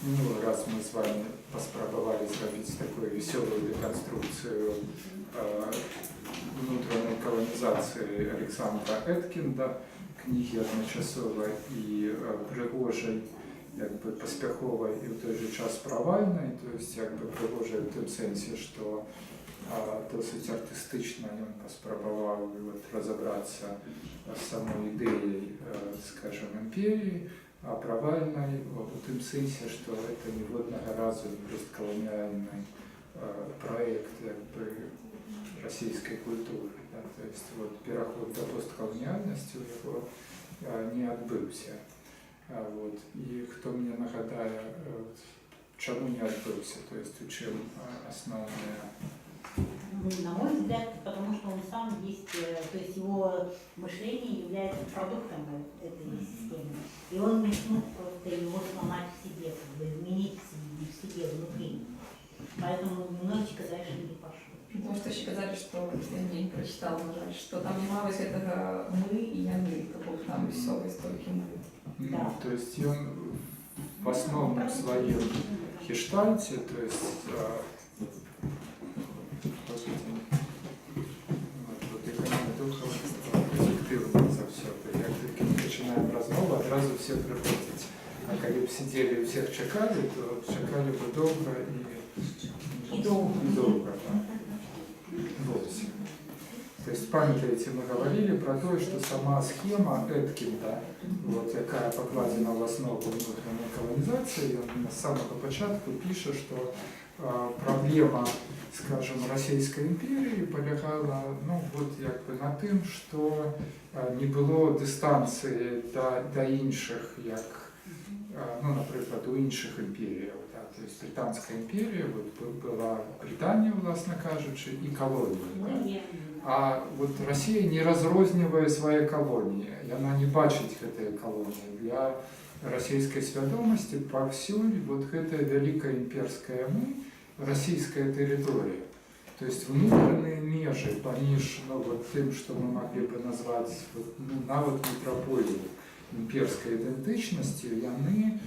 Минулый раз мы с вами паспрабавалі зрабіць такую веселую деконструкцию внутренней колонизации Александра Эткинда, книги адначасовай и прыгожай, якби паспяховай и в той же час правальнай, то есть якби прыгожай в тым сэнсе, что досыць артыстычна ён паспрабаваў разобраться с самой идеей, скажем, империи, а правальной в том смысле, что это ниводного разу не постколониальный проект российской культуры. Да? То есть вот переход до постколониальности у него не отбылся. Вот. И кто мне нагадає, чему не отбылся, то есть у чем основная... На мой взгляд, потому что он сам есть, то есть его мышление является продуктом этой системы. И он не смог просто его сломать в себе, как бы изменить в себе внутри. Поэтому немножечко дальше не пошел. Потому что еще сказали, что я не прочитал, жаль, что там немалось этого мы и яны, как будто там все в истории мы. Да. То есть он в основном своем гештальте, то есть одразу все приходять. А коли б сидели и всех чекали, то чекали бы долго и долго. Да? Вот. То есть, памятаете, мы говорили про то, что сама схема Эткинда, вот, якая покладена в основу внутренней колонизации, он с самого початку пишет, что проблема, скажем, Российской империи полягала, ну, вот, якби на тим, що не було дистанції до інших, як, ну, наприклад, у інших імперій. Да? Тобто Британська імперія от, була Британія, власне кажучи, і колонії. Да? А вот Россия не разрознивая свои колонии, она не бачить этой колонии. Для российской свядомости повсюль вот эта великая имперская мы, российская территория. То есть внутренние межи, поміж, ну, вот тем, что мы могли бы назвать вот, ну, навык метрополии имперской идентичности, они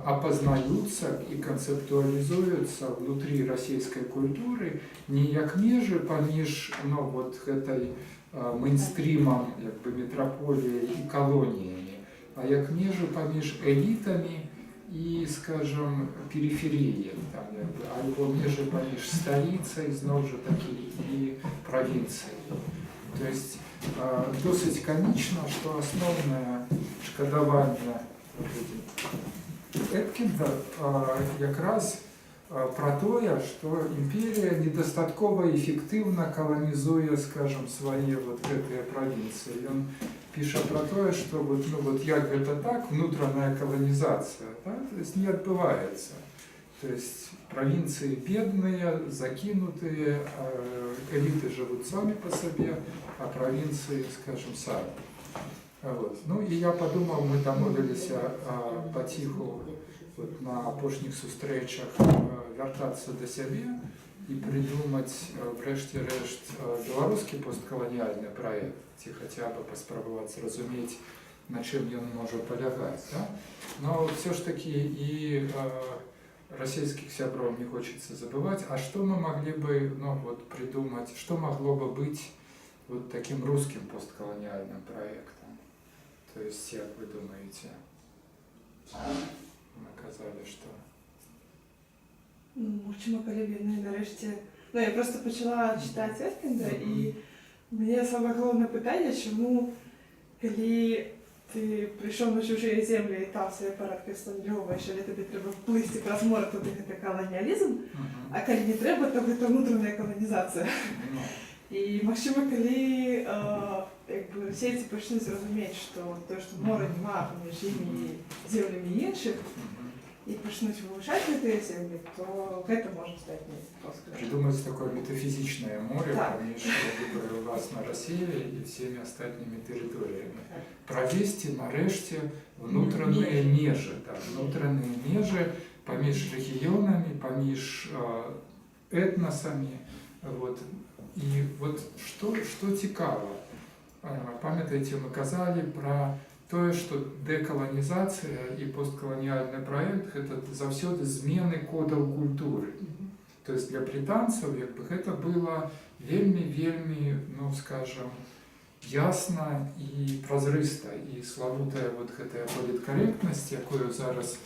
опознаются и концептуализуются внутри российской культуры не як межи поміж, ну, вот этой мейнстримом, якби, метрополии и колониями, а як межи поміж элитами и, скажем, периферии, там, або межи поміж столицей, знову ж таки, и провинцией. То есть досить комично, что основное шкодование Эткинда якраз про то, что империя недостатково эффективно колонизует, скажем, свои вот эти провинции. Он пишет про то, что вот, ну, вот як это так, внутренняя колонизация, да, то есть не отбывается. То есть провинции бедные, закинутые, элиты живут сами по себе, а провинции, скажем, сами. Вот. Ну и я подумал, мы домовились потиху вот, на апошніх зустрічах вертаться до себе и придумать, врешті-решт, белорусский постколониальный проект, ці хотя бы поспробовать зрозуміти, на чем он может полягать. Да? Но все ж таки и российских сябров не хочется забывать, а что мы могли бы, ну, вот, придумать, что могло бы быть вот таким русским постколониальным проектом? То есть, как вы думаете, мы казали, что... Чому колебі нарешті... Ну, я просто почала читати Еткінда, і мені саме головне питання, чому, коли ти прийшов на чужі землі і там свої порядки встановлюєш, але тобі треба вплисти праз море, то це колоніалізм, а коли не треба, то це внутрішня колонізація. І, можливо, коли якби, російці почнуть зрозуміти, що те, що море немає між ними і землями інших, и почнуть повышать эти земли, то это может стать не придумать такое метафизичное море, да, поміж власне Россией и всеми остальными территориями. Провести, нарешті, внутренние межи, да, внутренние межи поміж регионами, поміж этносами. Вот. И вот что цікаво, пам'ятаєте, ми казали про тое, што дэкаланізацыя і посткаланіяльны праект гэта заўсёды змены кодаў культуры. То есть для британцаў як бы гэта было вельмі, ну скажем, ясна і празрыста, і славутая вот гэтая політкарэктнасць, якую зараз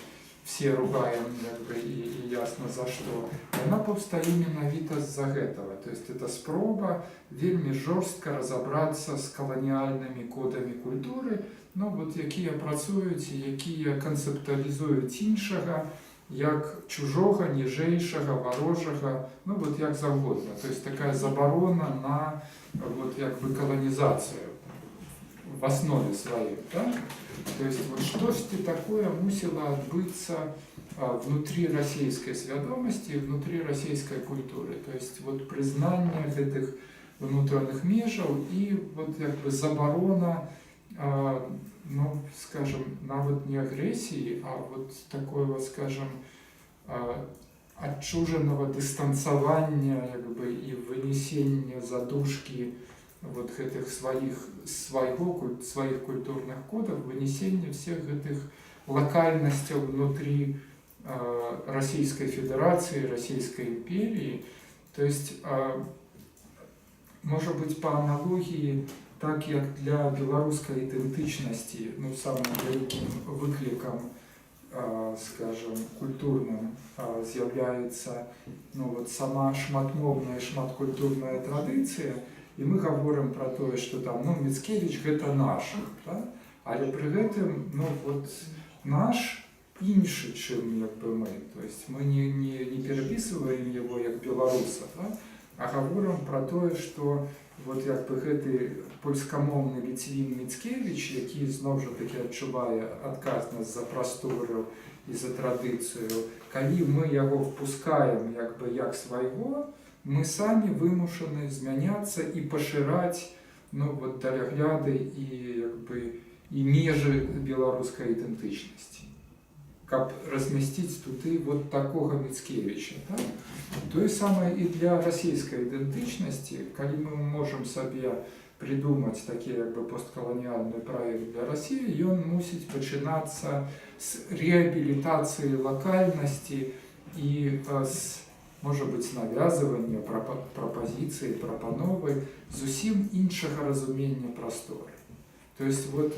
все ругаем як бы, і ясна за што, яна паўстае менавіта з-за гэтага. То есть это спроба вельмі жорстка разабрацца з каланіяльнымі кодамі культуры, ну, вот, якія працуюць і якія канцэптуалізуюць іншага, як чужога, ніжэйшага, варожага, ну вот як заўгодна. То есть такая забарона на вот як бы каланізацыю в основе своей, да? То есть вот штосьці такое мусіло адбыцца внутри расійскай свядомасці, внутри расійскай культуры. То есть вот прызнанне гэтых внутренних межаў і вот як бы забарона, ну, скажем, нават не агрэсіі, а вот такое, вот, скажем, адчужанага дыстанцавання як бы, і вынесення задушкі вот гэтых сваіх культурных кодаў, вынесення всех гэтых лакальнасцяў внутри Российской Федерации, Российской империи. То есть, может быть, по аналогии, так як для беларускай ідэнтычнасці, ну, самым вялікім выклікам, скажем, культурным з'яўляецца, ну, вот сама шматмоўная, шматкультурная традыцыя, і мы гаворым пра тое, што там, ну, Міцкевіч гэта наш, да? Але пры гэтым, ну, вот наш іншы, чым як бы мы. То есть мы не перапісваем его як беларуса, да? А гаворым пра тое, што вот як бы гэты польскамоўны Ліцвін Міцкевіч, які зноў жа такі адчувае адказнасць за прастору і за традыцыю, калі мы яго впускаем як бы як свайго, мы самі вымушаны змяняцца і пашыраць, ну, вот, далягляды і як бы і межы беларускай ідэнтычнасці, каб размясціць туды вот такога Міцкевіча. Да? Тое самае і для расійскай ідэнтычнасці, калі мы можам сабе придумаць такі як бы посткаланіяльны праект для Расіі, ён мусіць пачынацца з рэабілітацыі лакальнасці і з, можа быць, навязывання прапазіцыі, прапановы зусім іншага разумення прасторы. То есть вот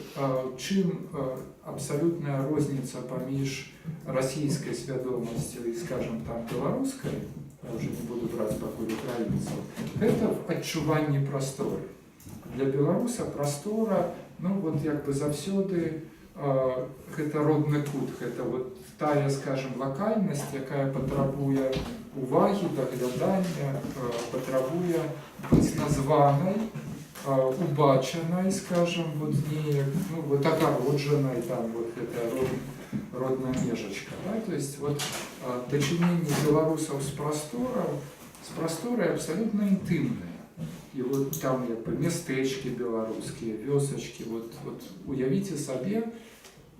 чым абсолютная розница паміж расійскай свядомасцю і, скажем, там беларускай, я уже не буду браць пакуль украінцаў, гэта в адчуванні прасторы. Для беларуса прастора, ну вот як бы заўсёды гэта родны кут, гэта вот тая, скажем, лакальнасць, якая патрабуе увагі, даглядання, патрабуе быць названай, убачанай, скажем, вот неяк, ну, вот агароджанай, там, вот эта родная межачка, да? То есть вот дачыненне беларусаў з прасторай абсолютно інтымнае. І вот там як бы мястэчкі беларускія, вёсачкі, вот уявіце сабе,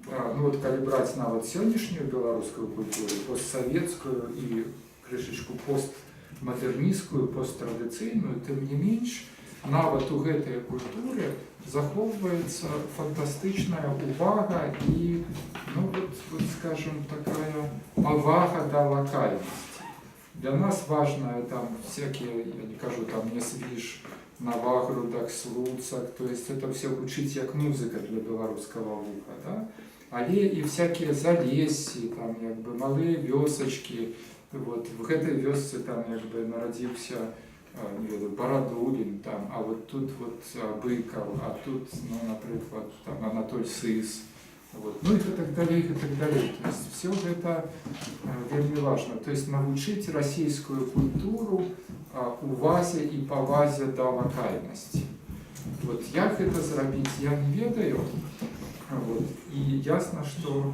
ну вот калі браць нават сённяшнюю беларускую культуру, постсавецкую і крышачку постмадэрнісцкую, посттрадыцыйную, тым не менш, нават у гэтай культуры захоўваецца фантастычная увага і, ну вот скажем, такая павага да лакальнасці. Для нас важная там всякие, я не кажу, там не свіж, Навагрудак, Слуцак, то есть это все гучыць як музыка для беларускага вуха, да? Але і всякие залессі, там як бы малыя вёсачкі, вот в гэтай вёсцы там як бы нарадзіўся, не ведаю, Барадулін, там, а вот тут вот Быкаў, а тут, ну, напрыклад, там Анатоль Сыс, вот, ну и так далее, и так далее. То есть все это вельмі важно. То есть навучыць расійскую культуру увазе і павазе да лакальнасці. Вот як гэта зрабіць, я не ведаю. Вот, и ясно, что,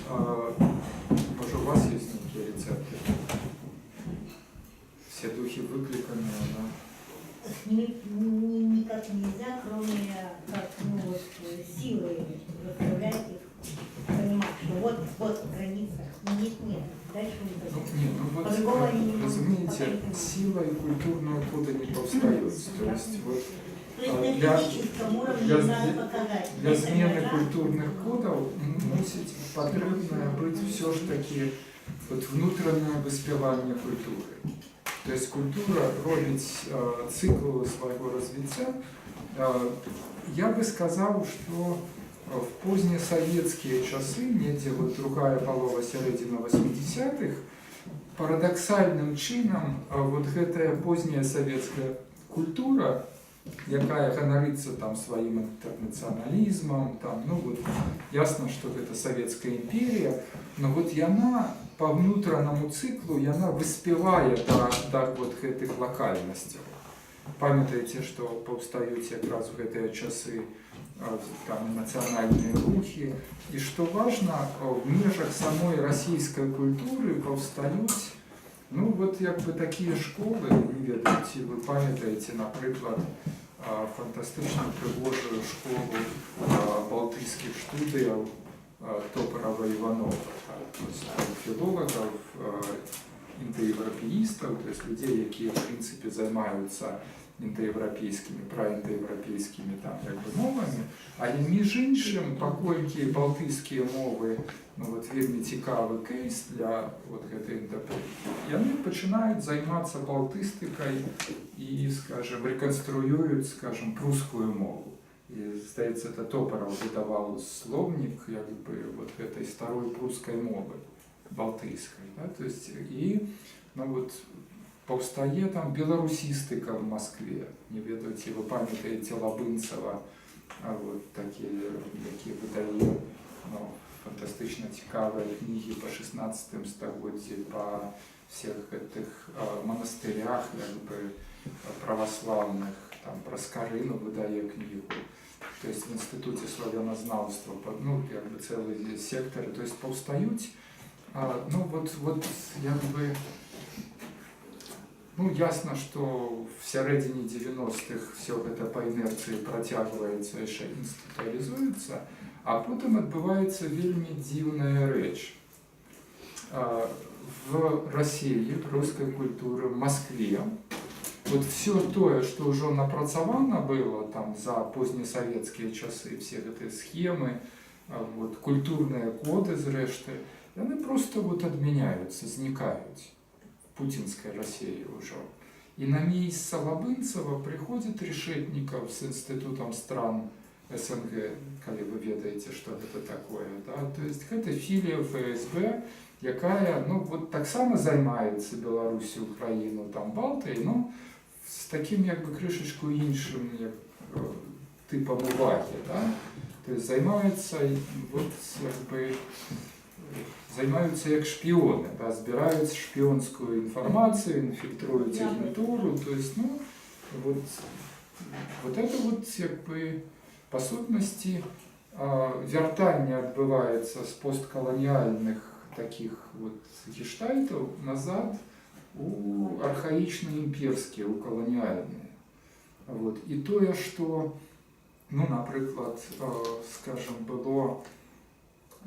может, у вас есть некие рецепты? Все духи выкликанные, да? С ними никак нельзя, кроме как, ну, вот, силы заставлять их понимать, что вот граница, нет, дальше не нет, ну вот, разумеете, сила и культурная кода не повстают. То есть вот на физическом уровне надо показать. для змены культурных кодов мусить потребное быть все ж таки вот внутреннее выспевание культуры. То есть культура робить цикл своего развития. Я бы сказал, что в поздние советские часы, недзе вот другая полова сярэдзіна 80-х, парадоксальным чином вот гэтая поздняя советская культура, якая ганарыцца там своим интернационализмом, там, ну вот ясно, что это Советская империя, но вот яна по внутреннему циклу яна выспевае да вот гэтых локальностей. Памятаеце, что паўстаюць якраз в гэтыя часы там национальные рухи, и что важно, в межах самой российской культуры паўстаюць, ну вот як бы такие школы, не ведаеце, вы памятаеце, например, фантастычную прыгожую школу балтыйскіх студыяў Топорова Иванова, то есть филологов, индоевропеистов, то есть людей, которые в принципе занимаются индоевропейскими, праіндоевропейскими там як бы мовами, але між іншим, паколькі балтыйскія мовы, ну вот вельмі цікавы кейс для вот гэтай інтэрпрэтацыі, яны пачынаюць займацца балтыстыкай і, скажем, рэканструююць, скажем, прускую мову. И, здаецца, это Топоров выдавал словник як бы вот этой старой прусской мовы, балтыйской, да, то есть и, ну вот, паўстае там беларусістыка в Москве, не ведаеце, вы памятаеце Лабынцева, вот такие, якія выдае, ну, фантастычна цікавыя кнігі по 16 стагоддзі, по всех этих монастырях, як бы православных, там про Скарыну выдае книгу, то есть в институте славянознаўства, ну, как бы целые секторы, то есть паўстаюць, ну, вот, як бы, ну, ясно, что в сярэдзіне 90-х все это по инерции протягивается, еще институализуется, а потом отбывается вельмі дзіўная рэч. В России, в русской культуре, в Москве, вот все то, что уже напрацавано было там за позднесоветские часы, все эти схемы, вот, культурные коды, зрэшты, они просто вот отменяются, зникают. Путинской России уже. И на место Лабынцева приходит Решетников с Институтом стран СНГ, коли вы ведаете, что это такое. Да? То есть это филия ФСБ, якая, ну, вот так само займаецца Беларусью, Украину, там, Балтией, но с таким, як бы, крышечку іншим, як, типом уваги, да? То есть займаюцца, вот, як бы, займаюцца як шпионы, да, збіраюць шпионскую информацию, инфильтруюць агентуру, то есть, ну, вот это вот, як бы, по сутнасці, вяртанне адбываецца з посткаланіяльных таких вот гештальтаў назад у архаічныя імперскія, у каланіяльныя. Вот. І тое, што, ну, напрыклад, скажем, было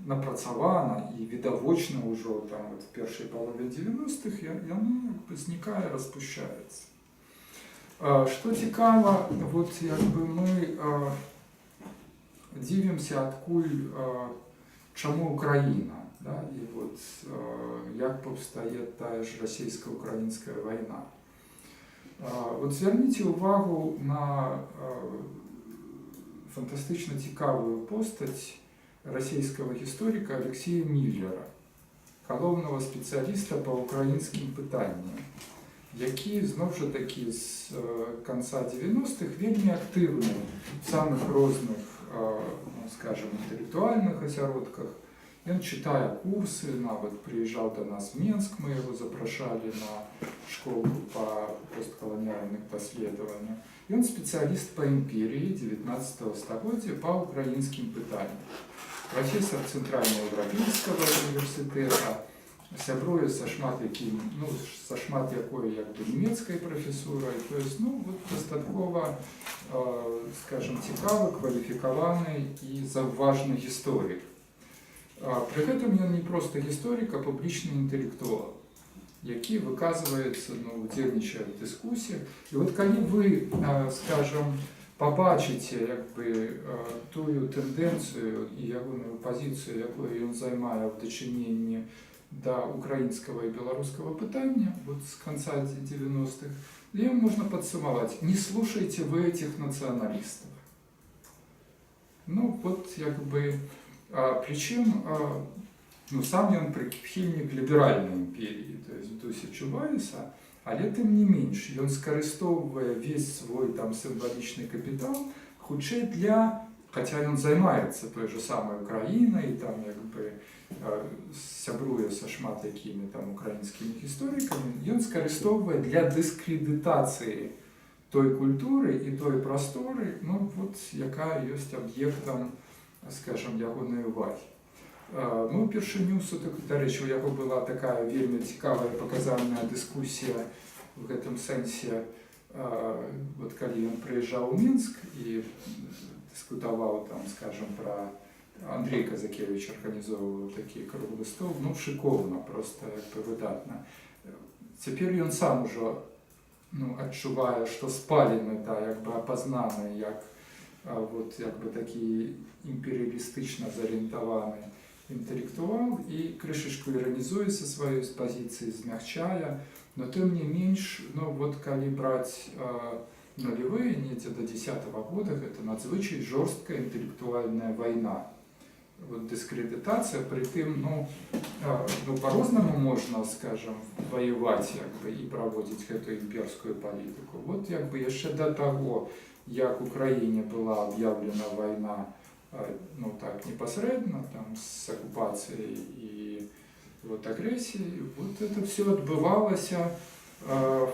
напрацавана і відавочна ўжо там вот в першай палове 90-х, яно знікае, распушчаецца. Што цікава, вот як бы мы дзівімся, адкуль, чаму Украіна, да, і вот як паўстае тая ж расійска-украінская вайна. Вот звярніце ўвагу на фантастычна цікавую постаць российского историка Алексея Миллера, галоўнага специалиста по украинским пытанням, які, зноў жа таки, з конца 90-х вельмі актыўны в самых розных, ну, скажем, интеллектуальных асяродках. Он читая курсы, нават приезжал до нас в Минск, мы его запрашали на школу по постколониальных исследованиям. И он специалист по империи 19 стагоддзя по украинским пытаниям. Профессор Центральноевропейского университета, сябруе со шмат якім, ну, со шмат якой, як бы, німецкай професурой, то есть, ну, вот, дастаткова, скажем, цікавы, кваліфікаваны і заўважны гісторик. При гэтым ён не просто гісторик, а публічны інтэлектуал, які выказваецца, ну, удзельнічае в дыскусіях. І вот калі вы, скажем, побачите тую тэндэнцыю і ягоную пазіцыю, якую ён займае ў дачыненні да украінскага і беларускага пытання з конца 90-х, ее можно подсуммовать. Не слушайте вы этих националистов. Причем сам он прихильник либеральной империи, то есть в духе Чубайса, але тым не менш, ён скарыстоўвае весь свой символічны капітал хутчэй для, хотя ён займаецца той же самой Украінай, сябруе са шмат якімі украінскімі гісторыкамі, ён скарыстоўвае для дыскрэдытацыі той культуры і той прасторы, якая ёсць аб'ектам, скажем, ягонай увагі. Упершыню, дарэчы, у яго была такая вельмі цікавая паказальная дыскусія в гэтым сэнсе, калі ён прыязджаў у Мінск і дыскутаваў, скажем, пра Андрей Казакевич арганізоўваў такі круглы стол, шыкоўна, просто выдатна. Цяпер ён сам ужо адчувае, што спалены, апазнаны як такі імперыялістычна зарыентаваны інтэлектуал і крышачку іранізуе са сваёй пазіцыі, змягчае, но тым не менш, калі браць нулевые, недзе до 10-го года, гэта надзвычай жорсткая інтэлектуальная вайна. Дыскрэдытацыя, притым, по-рознаму можна, скажем, воевать і праводзіць гэту імперскую палітыку. Яшчэ до того, як Украіне была объявлена война, непосредственно, с оккупацией и агрессией, это все отбывалось в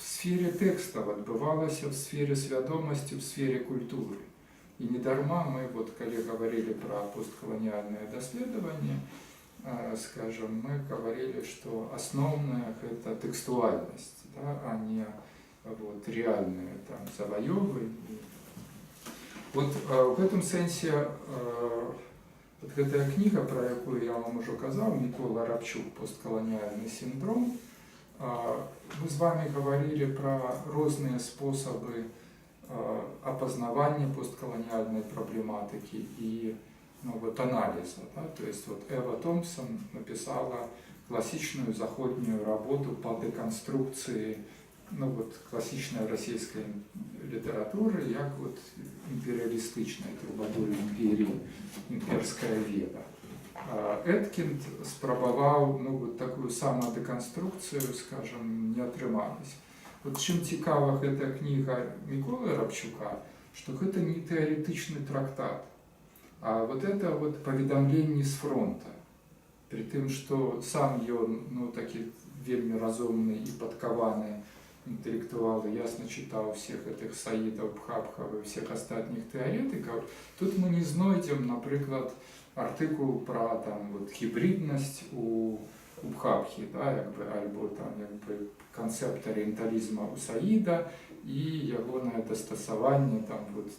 сфере текстов, отбывалось в сфере свядомости, в сфере культуры. И недарма мы, когда говорили про постколониальное доследование, скажем, мы говорили, что основное это текстуальность, а не реальные завоевы. В этом сенсе гэтая книга, про якую я вам уже казал, Микола Рабчук «Постколониальный синдром», мы с вами говорили про разные способы опознавания постколониальной проблематики и анализа. То есть Эва Томпсон написала классичную заходнюю работу по деконструкции классичной российской литературы, як империалистичной трубадуры империи, имперская веда. Эткинд спрабаваў такую самодеконструкцию, скажем, не атрымалась. Чым цікава эта книга Миколы Рабчука, что это не теоретичный трактат, а это поведомление с фронта. При тым, что сам ён такі вельмі разумны и падкаваны интеллектуалы, ясно читал всех этих Саидов, Бхабхов и всех остальных теоретиков, тут мы не знойдем, например, артикул про гибридность у Бхабхи, альбо концепт ориентализма у Саида и ягонае дастасаванне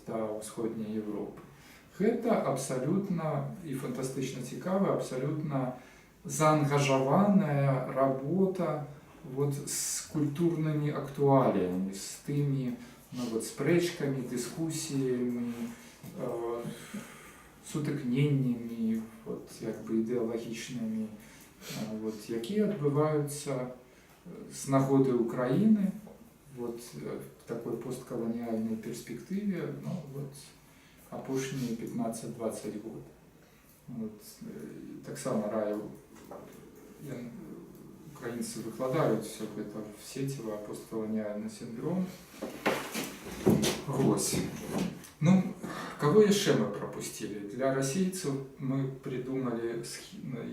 до Усходняй Европы. Это абсолютно и фантастично цікавая, абсолютно заангажаваная работа с культурными актуалиями, с теми спрэчками, дискуссиями, сутыкненнями ідэалагічнымі, якія адбываюцца з нагоды Украины в такой постколониальной перспективе апошние 15-20 год. Так само раю украинцы выкладывают все это в сети, постколониальный синдром. Кого еще мы пропустили? Для российцев мы придумали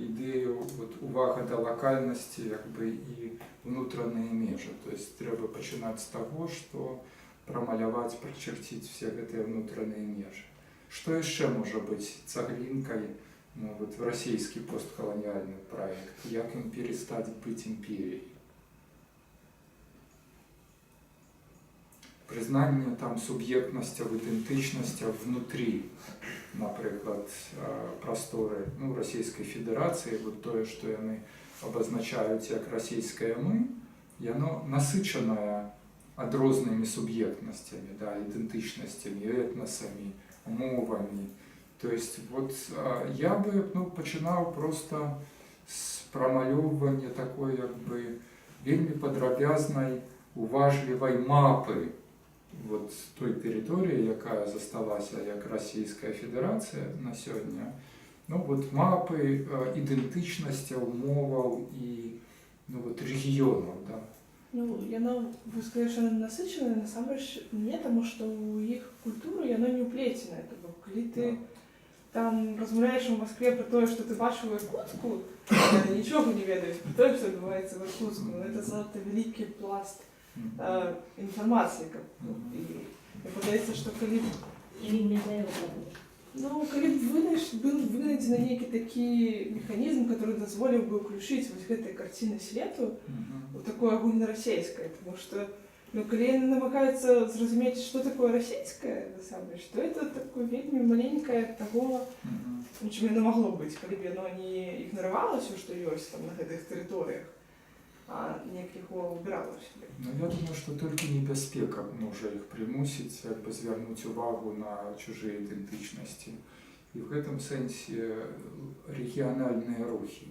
идею увага до локальности и внутренние межи. То есть треба начинать с того, что промалявать, прочертить все эти внутренние межи. Что еще может быть цаглинкой в российский постколониальный проект? Как им перестать быть империей? Признание субъектности, идентичности внутри, например, просторы Российской Федерации, то, что они обозначают как российское «мы», и оно насыщенное адрознымі суб'ектнасцямі, да, ідэнтычнасцямі, этнасамі, мовамі. То есть вот я бы пачынаў просто з прамалёўвання такой як бы вельмі падрабязнай, уважлівай мапы вот той тэрыторыі, якая засталася як Расійская Федэрацыя на сёння. Вот мапы ідэнтычнасцяў, моваў і рэгіёнаў. Да. Яно, вы сказали, что оно насыченное, насамрэч не, тому что у их культуры яно не уплетенное. Коли ты там размаўляешь в Москве про то, что ты бачыў в Иркутску, нічога не ведаешь про то, что адбываецца в Иркутску. Это занадто великий пласт информации. И мне падаецца, что коли... Или не дает. Коли б вынайдзены нейкі такі механізм, который дазволіў бы ўключыць вось гэтай карціны свету у такое агульнарасейскае, потому что калі яны намагаюцца зразумець, што такое расійскае насамрэч, то это такое вельмі маленькае таго, чым яно магло быць, калі б яно не ігнаравалася, што ёсць там на гэтых тэрыторыях, а неяк яго выбірала ў сябе. Я думаю, што толькі небяспека можа іх прымусіць як бы звярнуць увагу на чужыя ідэнтычнасці. І в гэтым сэнсе рэгіянальныя рухі.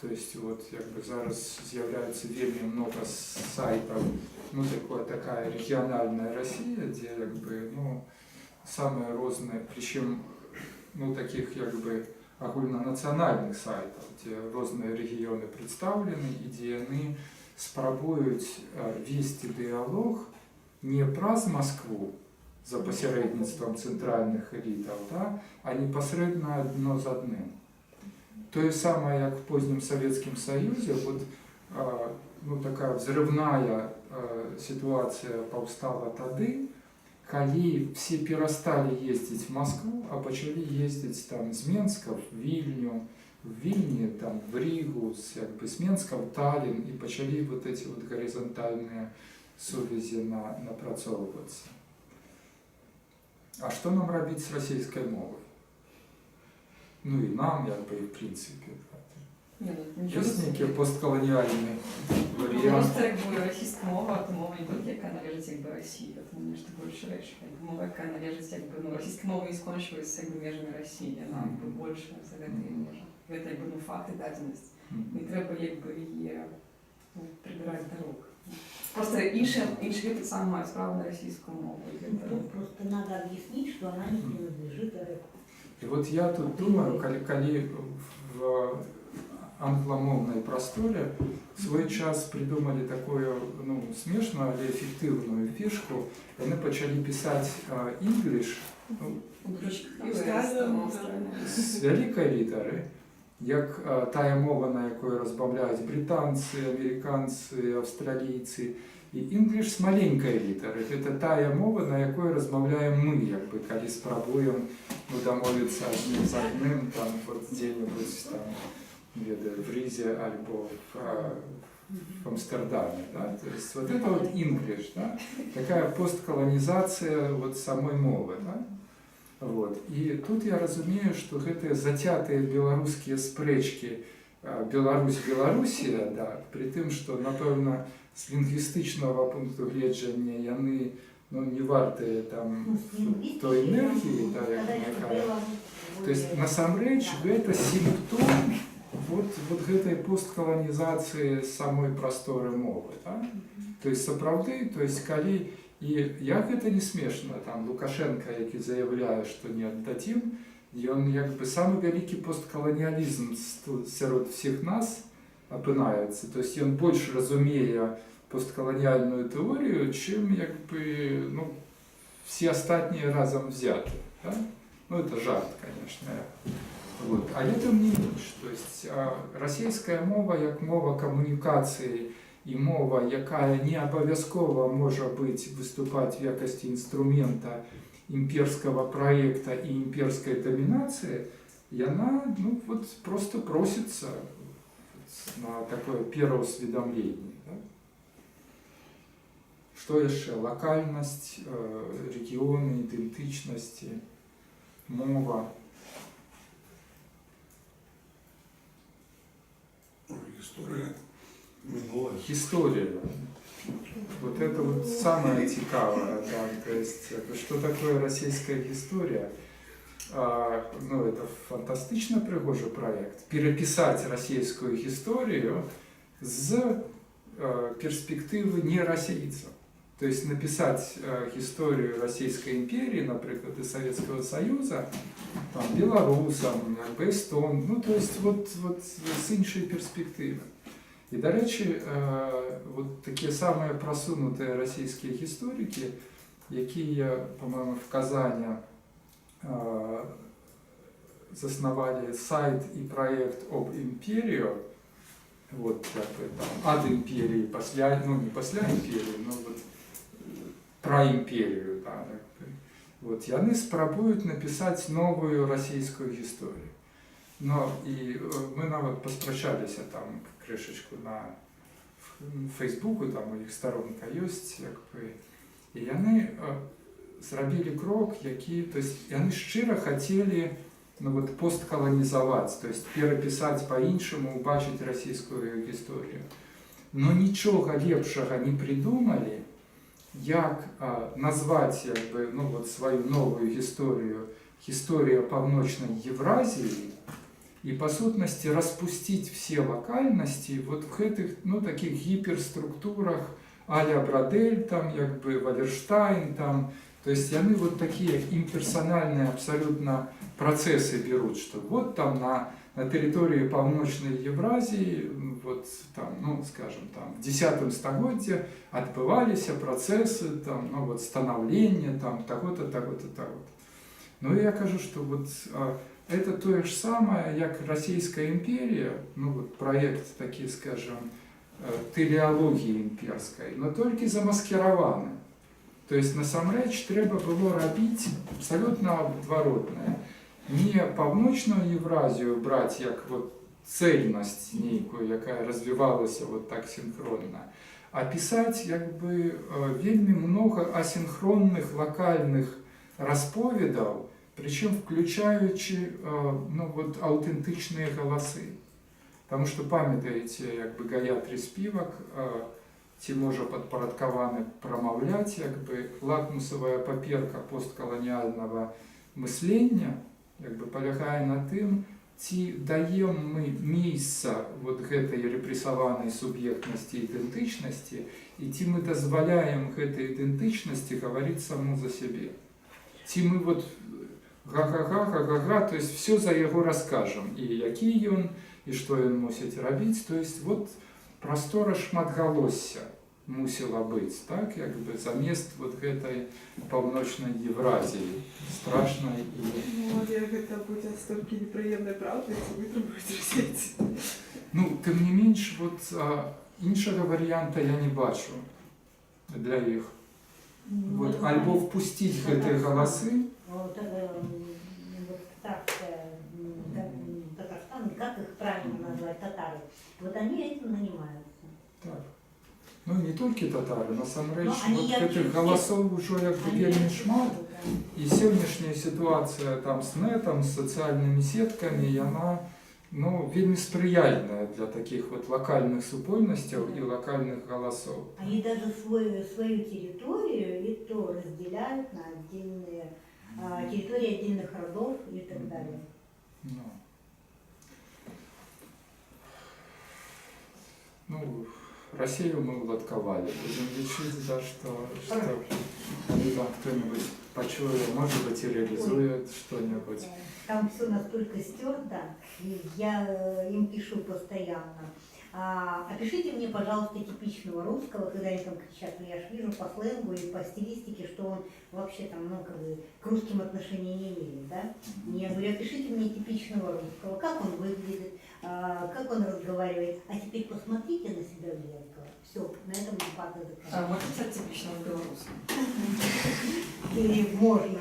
То есть вот як бы зараз з'яўляецца вельмі много сайтаў, такая региональная Россия, где як бы, самые розныя, причем таких як бы агульнанациональных сайтов, где розныя регионы представлены и где яны спрабуюць вести диалог не праз Москву за пасярэдніцтвам цэнтральных элітаў, да, а непасрэдна адно з адным. Тое самае, як в позднем Советском Союзе, такая взрывная ситуация паўстала тады, калі все перестали ездить в Москву, а пачалі ездить там з Менска в Вильню, в Вильне там в Ригу, с Менска в Таллин, и пачалі вот эти вот горизонтальные сувязі напрацоўвацца. А что нам рабіць с российской мовой? И нам, як бы, в принципе. Есть некий постколониальный вариант. Просто якби російська мова, то мова не тільки яка належить якби Росії, це нечто більше речі. Мова, яка належить якби, російська мова не скончилась якби межами Росії, вона якби більше за цієї межі. Це якби факт і даденість. Не треба якби її прибирати до рук. Просто інші люди сам мають справу на російську мову. Тут просто надо объяснить, что она не принадлежит РФ. И вот я тут думаю, коли в англомовной просторе в свой час придумали такую, смешную, але эффективную фишку, они начали писать English с великой літери, як тая мова, на якой розмовляють британці, американці, австралійці, і English з маленької літери. Це тая мова, на якой розмовляємо ми, якби, коли спробуємо домовитися одним з одним, там, вот где-нибудь там, в Різе або в Амстердаме. Да? То есть вот это вот English, да? Такая постколонизация вот самой мовы. Да? Вот. И тут я разумею, что гэтыя затятыя беларускія спрэчкі Беларусь-Беларусія, да, при тым, што, напэўна, з лінгвістычнага пункту гледжання яны не вартыя там той энергіі, да, якая. То есть, насамрэч, гэта сімптом вот гэтай посткаланізацыі самой прасторы мовы. Да? То есть, сапраўды, то есть, калі і як гэта не смешна, там Лукашенко, які заяўляе, што не аддадзім, ён як бы самы вялікі посткаланіялізм сярод всіх нас апынаецца. То есть ён больш разумее посткаланіяльную тэорію, чым як бы, все астатнія разам взяты. Да? Это жарт, конечно. Вот. А тым не менш. То есть расійская мова як мова камунікацыі і мова, якая не абавязкова можа быць выступаць в якасці інструмента імперскага праекта і імперскай дамінацыі, яна просто просіцца на такое пераўсведамленне. Да? Што яшчэ? Лакальнасць, рэгіёны, ідэнтычнасці, мова. Гісторыя. Минулое. История. Вот это вот самое цікавое, да, то есть, что такое российская история? Ну, это фантастично пригожий проект. Переписать российскую историю с перспективы не российцев. То есть написать историю Российской империи, например, и Советского Союза, там, белорусам, эстон, ну, то есть вот с іншої перспективи. І, до речі, от такі самі просунуті російські історики, які, по-моєму, в Казані заснували сайт і проект об імперії, вот, как бы, там, от империи, после, ну не после империи, но вот про империю, да, как бы. Вот, и они спробуют написать новую российскую историю. Но и мы нават поспрачалися там крышечку на Фейсбуку, там у них сторонка есть, как бы, и они зрабілі крок, які, то есть, они шчыра хотели, ну, вот, постколонизовать, то есть переписать по-іншаму, убачить российскую историю. Но ничего лепшего не придумали, як назвать, как бы, ну, вот, свою новую историю, история Паўночнай Евразии, и по сутности распустить все локальности вот в этих, ну, таких гиперструктурах а-ля Брадель, там, как бы, Валерштайн, там, то есть они вот такие имперсональные абсолютно процессы берут, что вот там на территории Паўночнай Евразии, вот там, ну, скажем, там, в 10 стагоддзе отбывались процессы, там, ну, вот, становления, там, того-то, того-то, того-то. Но я кажу, что вот это то же самое, как Российская империя, ну, вот, проект, такие, скажем, телеологии имперской, но только замаскированы. То есть, насамрэч, трэба было робить абсолютно адваротнае. Не Паўночную Евразию брать как вот цельность некую, якая развивалась вот так синхронно, а писать как бы вельмі много асинхронных локальных расповедаў, причем включаючи, ну, вот, аутентичные голосы. Потому что памятаете, как бы Гаятри співак, ці можа падпарадкаваны прамаўляць, як бы лакмусовая паперка посткаланіальнага мыслення, як бы палягае на тым, ці даем мы месца вот гэтай рэпрэсаванай суб'ектнасці і ідэнтычнасці, і ці мы дазваляем гэтай ідэнтычнасці гаварыць саму за сябе. Ці мы вот га-га-га, то есть все за яго раскажам, і які ён, і што ён мусіць рабіць, то есть вот простора шматгалосся мусіла быць, так, як бы замест вот гэтай Паўночнай Евразии, страшнай і... Ну, як гэта будзе столькі непрыемнай правды, ці вытрымаюць расейцы. Ну, тым не менш, вот іншага варыянта я не бачу для іх. Вот, альбо впустить гэтыя галасы. Вот, Татарстан, как их правильно назвать, татары, вот они этим занимаются. Так. Ну, не только татары, насамрэч, ну, вот гэтых галасоў ужо як бы вельмі шмат, і сённяшняя ситуация там с нетом, с социальными сетками, яна, ну, вельмі спрыяльная для таких вот локальных супольнасцяў и локальных голосов. Они даже свою территорию и то разделяют на отдельные территории отдельных родов и так далее. Ну, Россию мы уладковали. Будем лечить, да, что когда кто-нибудь почует, может быть, и реализует что-нибудь. Там все настолько стерто, и я им пишу постоянно. Опишите мне, пожалуйста, типичного русского, когда они там кричат, но я же вижу по сленгу и по стилистике, что он вообще там, ну, как бы, к русским отношения не имеет, да? Я говорю, опишите мне типичного русского, как он выглядит, как он разговаривает, а теперь посмотрите на себя в зеркало. Все, на этом нападка заканчивается. Можна писати типічного білоруса? Или можно.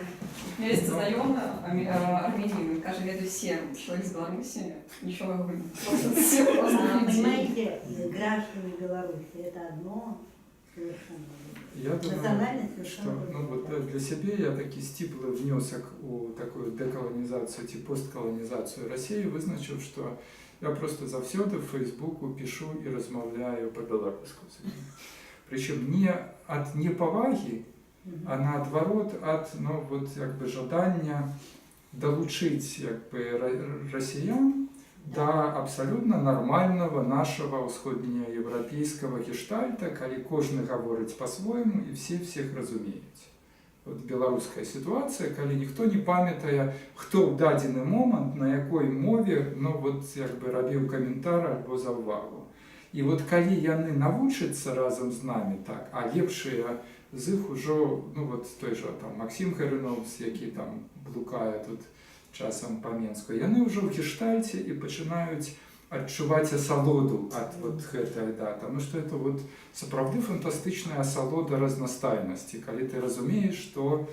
У меня есть знайома армянин, каже, веду 7 человек из Беларуси, ничего говорит. Понимаете, граждане Беларуси это одно совершенно. Я думаю, что, ну, вот для себя я таки стиплый внесок у такую деколонизацию, ці постколонизацию России, вызначив, что я просто завсёды в Фейсбуку пишу и размовляю по-белорусски. Причем не от неповаги, а наадварот от жадання долучить россиян до абсолютно нормального нашего усходнеевропейского гештальта, когда кожны говорить по-своему и все всех разумеют. Вот белорусская ситуация, когда никто не памятая, кто в даденый момент, на якой мове, робив коментар або заввагу. І от коли яны навучаться разом з нами так, а лепшие з іх ужо, той же там Максим Харюновс, який там блукає тут часом по Менску, яны ўжо ў гештальце і пачынаюць адчуваць асалоду ад гэтай, тому што это сапраўды фантастычная асалода разнастайнасці, калі ты разумееш, што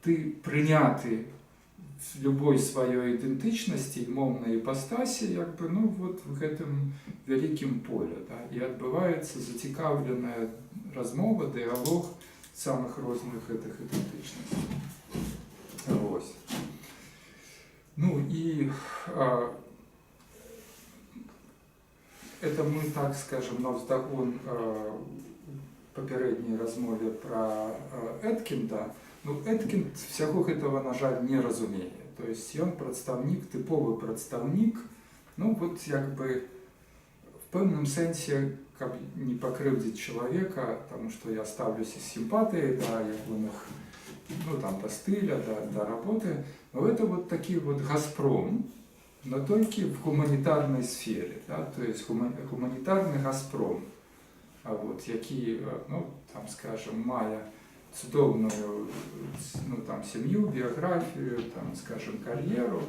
ты прыняты в любой сваёй ідэнтычнасці і моўнай іпастасі в гэтым вялікім поле, і адбываецца зацікаўленая размова, дыялог самых розных гэтых ідэнтычнасцей. Вось. Это мы, так скажем, навздагон папярэдняй размове про Эткінда. Эткінд всяго гэтага, на жаль, не разумее. То есть ён прадстаўнік, тыповы прадстаўнік, в пэўным сэнсе, каб не пакрыўдзіць чалавека, потому что я ставлюся з сімпатыяй да ягоных, до стиля, до работы. Но это такой «Газпром», но только в гуманитарной сфере, то есть гуманитарный «Газпром», який, скажем, мае цудоўную сям'ю, біяграфію, скажем, кар'єру,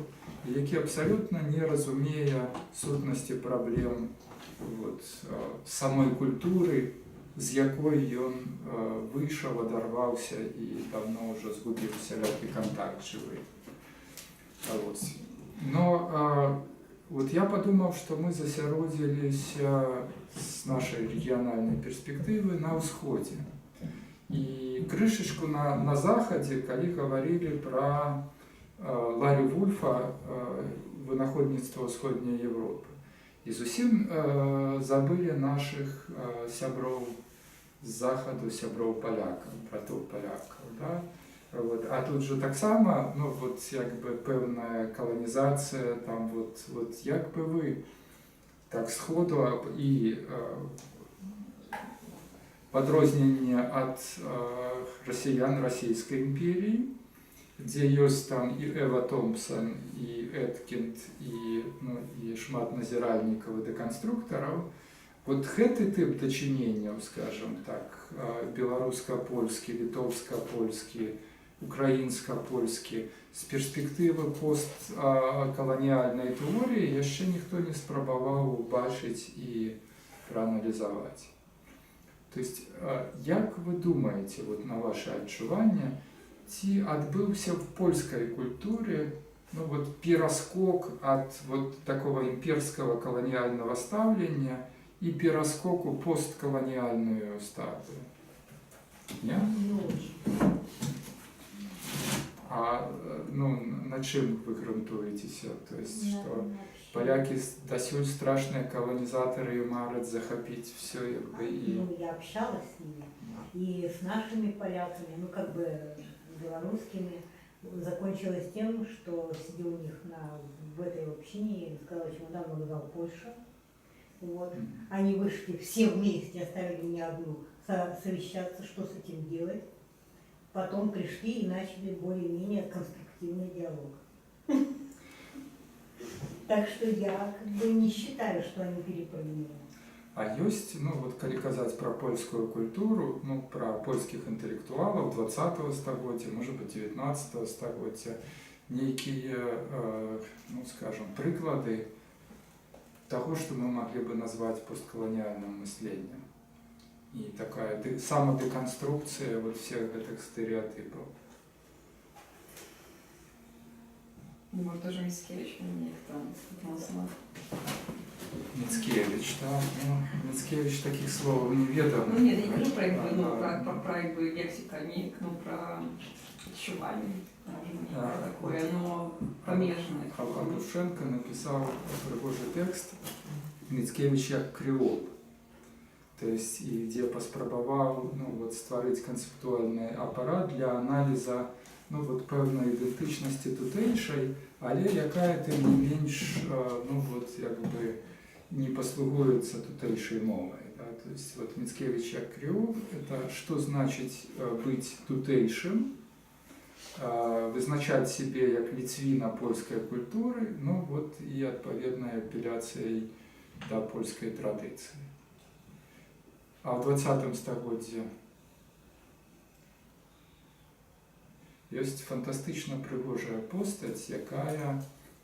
які абсолютно не разумее сутнасці праблем самой культуры, з якой ён выйшаў, адарваўся і давно ўжо згубіў сялякі контакт жывы. Но я подумал, что мы засяродзіліся с нашей региональной перспективы на ўсходзе. И крышечку на заходе, коли говорили про Ларри Вульфа «Вынаходніцтва ўсходняй Европы. И зусім забыли наших сяброў з заходу, сяброў полякаў, братоў полякаў. Да? А тут же так само, певная колонизация, там як бы вы так сходу и подрознение от россиян Российской империи, где есть там и Эва Томпсон, и Эткінд, и шмат назиральников и деконструкторов. Гэты тип дачыненняў, скажем так, беларуска-польскі, літоўска-польскі, украінска-польскі, з перспектывы посткаланіальнай тэорыі яшчэ ніхто не спрабаваў убачыць і прааналізаваць. То есть, як вы думаете, на ваше адчуванне, ці адбыўся в польскай культуре пераскок ад такого імперского колониального ставлення и пераскок у постколониальную стадию? Нет? А на чым вы грунтуецеся? То есть, что поляки досюль страшные колонизаторы и марят захопить все, и... Я общалась с ними, и с нашими поляками, белорусскими, закончилось тем, что сидел у них в этой общине и сказала, чемодан вокзал Польша. Они вышли все вместе, оставили меня одну, совещаться, что с этим делать. Потом пришли и начали более-менее конструктивный диалог. Так что я не считаю, что они перепрыгнули. А есть, коли казаць про польскую культуру, про польских интеллектуалов 20-го стагоддзя, может быть 19-го стагоддзя, некие, скажем, прыклады того, что мы могли бы назвать постколониальным мышлением. И такая самодеконструкция всех этих стереотипов. Может, даже Мицкевич у них там спутался. Мицкевич, да. Мицкевич таких слов не ведал. Нет, я не говорю про лексикальник, про отчувание, такое, но помежное. Авдушенко написал пригожий текст «Мицкевич як креол». То есть і дзе паспрабаваў стварыць канцэптуальны апарат для аналіза пэўнай ідэнтычнасці тутэйшай, але якая тым не менш не паслугуецца тутэйшай мовай. Да? То есть Мицкевич як креол – это что значит быть тутэйшым, вызначаць себе як ліцвіна польскай культуры, і адпаведнай апеляцыяй да польскай традыцыі. А в 20 стагоддзі ёсць фантастычна прыгожая постаць, якая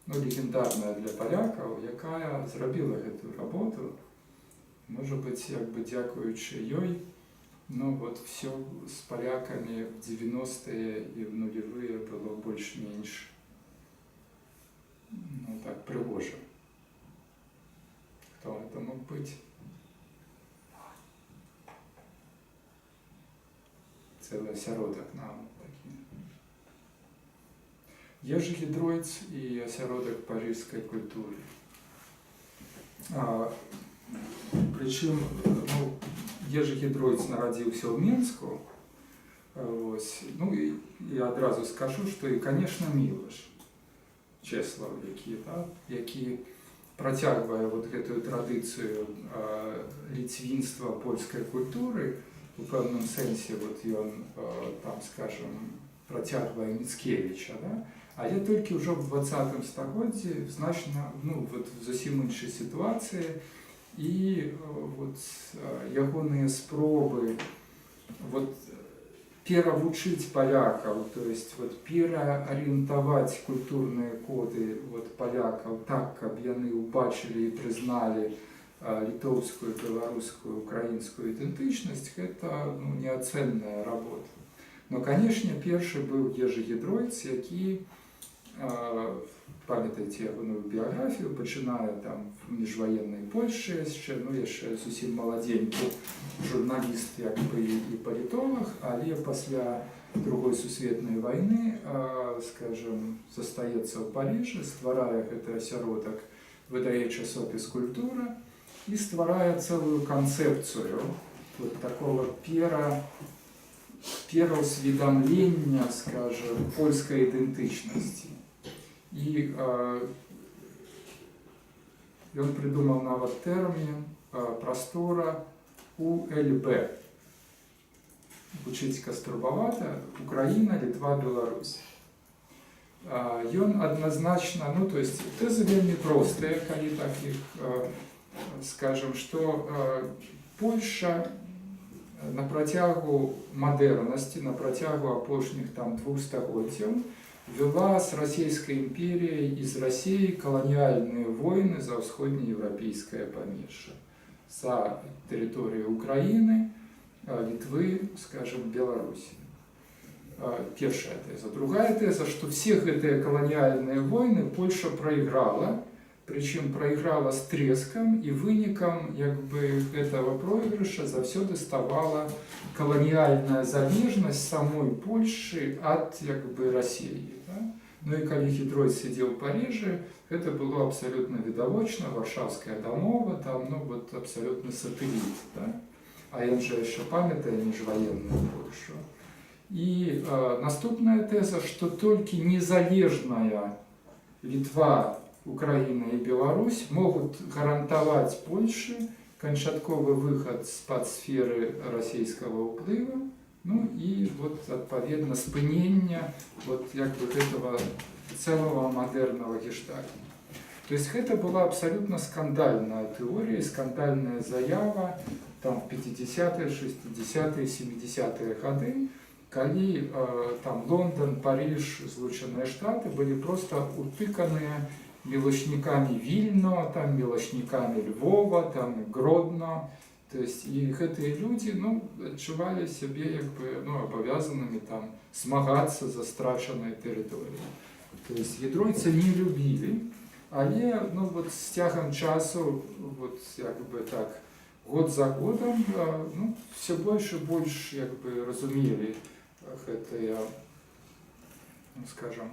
легендарная для палякаў, якая зрабіла гэтую работу. Можа быць, дзякуючы ёй, все з палякамі в 90-е і в нулевые было больш-менш так прыгожа. Хто это мог быць? Цэлы асяродак нам такі. Ежы Гідройц і асяродак парыжскай культуры. Прычым, Ежы Гідройц нарадзіўся ў Мінску, і адразу скажу, што і, конечно, Мілаш Чеслав, які працягвае гэтую традыцыю ліцвінства польскай культуры. У пэўным сэнсе ён, там, скажем, працягвае Мицкевича, да? Але толькі ўжо в 20 стагоддзі значна, зусім іншай сітуацыі, і ягоныя спробы перавучыць палякаў, то есть пераарыентаваць культурныя коды палякаў так, каб яны ўбачылі і прызналі літоўскую, беларускую, украінскую ідэнтычнасць, гэта неацэнная работа. Но, канешне, першы быў Ежы Гідройц, які, памятаеце ягоную біяграфію, пачынае там в міжваеннай Польшчы яшчэ, яшчэ зусім маладзенькі журналіст і палітолог, але пасля Другой сусветнай вайны, скажем, застаецца ў Парыжы, стварае гэты асяродак, выдае часопіс «Культура» і стварае цэлую канцэпцыю такого пераўсведамлення, скажем, польскай ідэнтычнасці. І ён прыдумаў нават тэрмін прастора УЛБ. Гучыць каструбавата, Украіна, Літва, Беларусь. Ён адназначна, то есть тэзы вельмі простыя, калі так іх скажем, што Польша на працягу мадэрнасці, на працягу апошніх 2 стагоддзяў вела з расійскай імперіяй і з Расіяй каланіяльныя войны за ўсходнееўрапейскае памежжа. За тэрыторыю Украіны, Літвы, скажем, Беларусі. Першая тэза. Другая тэза, што все гэтыя каланіяльныя войны Польша прайграла, причем проиграла с треском, и вынікам этого проигрыша заўсёды ставала колониальная залежнасць самой Польши от России. Да? И калі Гідройц сидел в Париже, это было абсолютно відавочна, Варшавская дамова, там абсолютно сателлит. Да? А ён же еще памятае міжваенную Польшу. И наступная теза, что только незалежная Литва, Украина и Беларусь могут гарантовать Польше канчатковый выход з-пад сферы российского уплыва, и отповедно спынення этого целого модерного гештальта. То есть это была абсолютно скандальная теория, скандальная заява там в 50-е, 60-е, 70-е годы, калі там Лондон, Париж, Злученные Штаты были просто утыканные мілашнікамі Вільно, там мілашнікамі Львова, там Гродно. То есть и гэтыя люди, адчувалі сябе абавязанымі там змагацца за страчанай тэрыторыі. То есть Гідройца не любілі, але з цягам часу так год за годом все больш і больш разумелі гэтыя, скажем,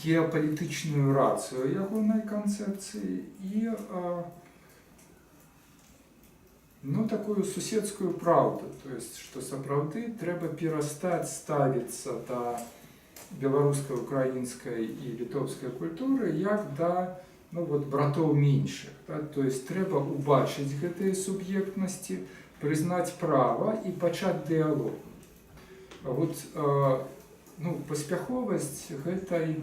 геапалітычную рацыю ягонай канцэпцыі і ну, такую суседскую правду, то есть, што сапраўды трэба перастаць ставіцца да беларускай, украінскай і літоўскай культуры як да, ну, вот, братоў меншых. Да? То есть трэба убачыць гэтыя суб'ектнасці, прызнаць права і пачаць дыялог. А вот, ну, паспяховасць гэтай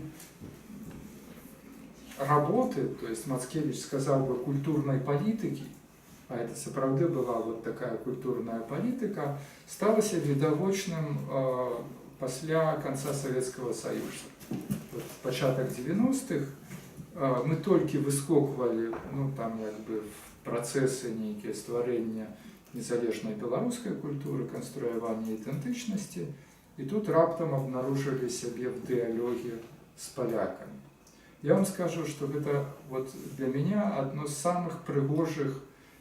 работы, то есть Мацкевич сказаў бы культурнай палітыкі, а это сапраўды была вот такая культурная палітыка, сталася відавочным пасля канца Савецкага Саюза. Вот, пачатак 90-х мы толькі выскоквалі, ну, там, як бы, в працэсы нейкія стварэння незалежнай беларускай культуры, канструявання ідэнтычнасці, і тут раптам абнаружылі сябе в дыялоге з палякамі. Я вам скажу, что это вот для меня одно из самых прыгожых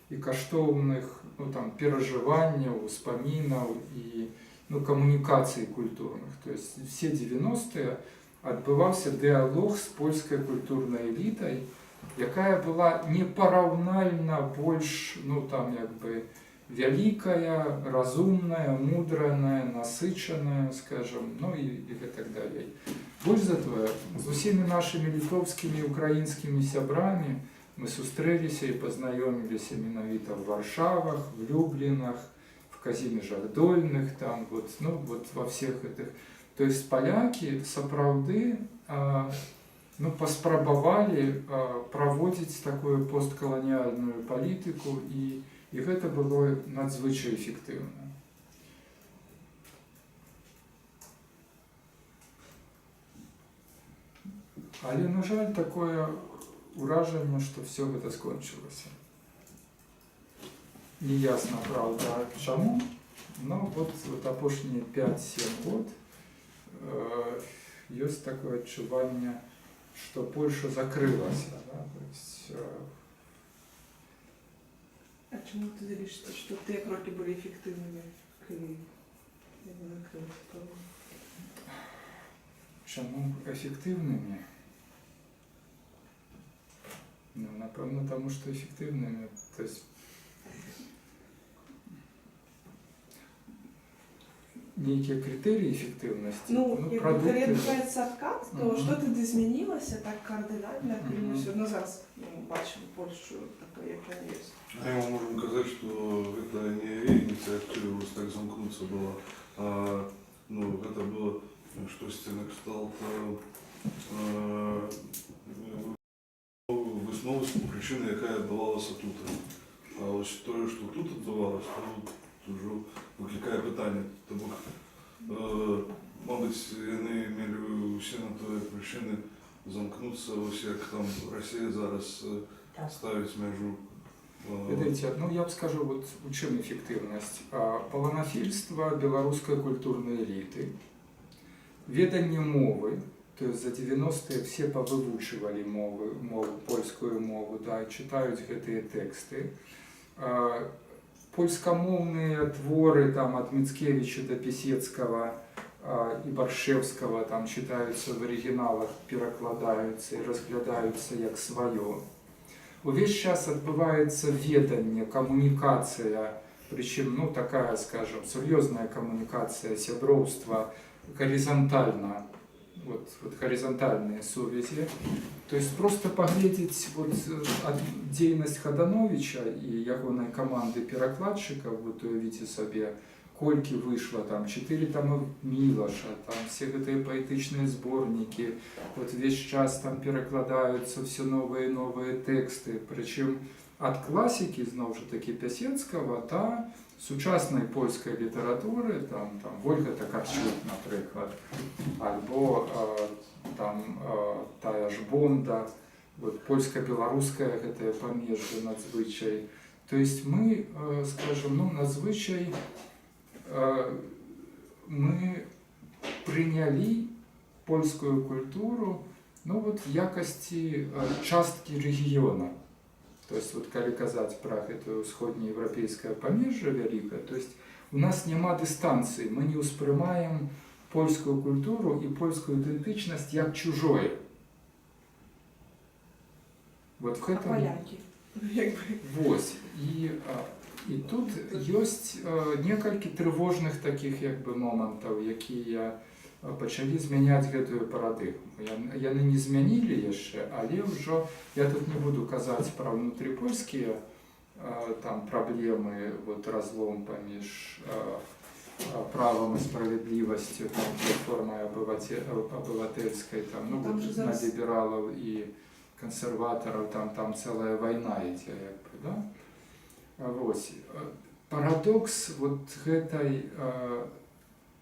и каштоўных, ну, там, пераживанняў, успамінаў и, ну, камунікацый культурных. То есть все 90-е адбываўся дыялог з польскай культурнай элітай, якая была непараўнальна больш, ну, там, як бы, вялікая, разумная, мудраная, насычаная, скажем, ну и так далее. Больш за тое, з усімі нашымі літоўскімі і украінскімі сябрамі мы сустрэліся і пазнаёміліся менавіта в Варшавах, в Люблінах, в Казіміжах Дольных, там, вот, ну, вот во всех этих. То есть поляки сапраўды, ну, паспрабавалі праводзіць такую посткаланіяльную палітыку, і гэта было надзвычай эфектыўна. Але, на жаль, такое ўражанне, што все гэта скончылася. Неясна, правда, чаму, но вот апошнія 5-7 год ёсць такое адчуванне, што Польша закрылася. Да? То есть, А чему ты лишишься, что те кроки были эффективными, когда не закрылась? Чому эффективными? Ну, напевно, тому что эффективными. То есть некие критерии эффективности, ну продукты. Когда відбувається откат, то что-то змінилося так кардинально, і все одно зараз бачимо Польщу такою, як вона є. А мы можем сказать, что это не инициатива так замкнуться была, а, ну, это было, что стенок стал виснову причини, яка відбувалася тут. А ось те, що тут відбувалося, то вже викликає питання. Тому, мабуть, вони мали всі на то причини замкнутися, ось як там Росія зараз ставить межу. Видите, ну я б скажу, вот у чым эффективность. Паланафільства беларускай культурной элиты, веданне мовы, то есть за 90-е все повывучивали мову, польскую мову, да, и читают гэтые тексты. Польскомовные творы там, от Мицкевича до Писецкого и Баршевского там, читаются в оригиналах, перекладаются и разглядаются як свое. Увесь час адбываецца веданне, камунікацыя, причем, ну, такая, скажем, серьезная коммуникация, сяброўства, горизонтально, вот горизонтальные связи. То есть просто поглядеть вот дзейнасць Хадановича и ягонай команды перакладчиков, вот уявіце сабе, колькі вышло, там 4 тома Мілаша, там все гэтыя паэтычныя зборнікі, вот весь час там перакладаюцца все новые и новые тексты, причем от классики, зноў жа таки, Пясецкого до сучасной польской литературы, там Вольга Токарчук, например, альбо там тая ж Бонда, вот польско-белорусская гэтае памежжа надзвычай. То есть мы, скажем, ну, надзвычай мы приняли польскую культуру, ну, вот в якости частки региона. То есть, вот, калі казаць про гэтую усходнеевропейское памежжа вялікае, то есть у нас няма дистанции, мы не успрымаем польскую культуру и польскую идентичность як чужое. Вот в этом... Поляки. Вот. И І тут ёсць некалькі трывожных такіх як бы момантаў, якія пачалі змяняць гэтую парадыгму. Яны не змянілі яшчэ, але ўжо я тут не буду казаць пра ўнутрыпольскія там праблемы, вот разлом паміж правом и справедливостью, там, формой обывательской, там, ну, там вот, на либералов и консерваторов, там целая война идет, да? Вот. Парадокс вот этой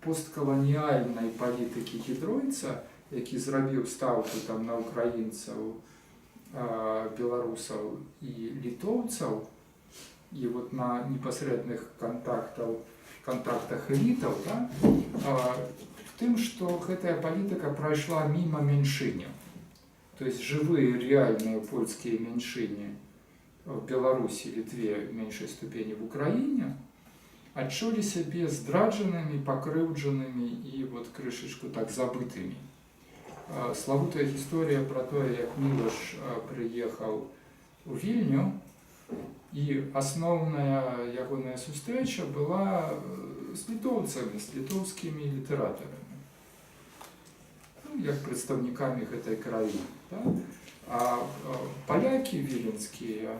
постколониальной политики гідройца, які зрабіў ставку там на украінцаў, беларусаў і літоўцаў, і вот на непасрэдных контактах элітаў, да, в тым, што гэтая палітыка прайшла міма меншыняў. То есть живые, реальные польские меньшыни в Беларуси, Литве, в меньшей ступени в Украине, адчулі сябе здраджанымі, пакрыўджанымі і вот крышечку так забытымі. Славутая гісторыя пра тое, як Мілаш прыехаў у Вільню, і асноўная ягоная сустрэча была з літоўцамі, з літоўскімі літаратарамі, ну, як прадстаўнікамі гэтай краіны. Да? А палякі віленскія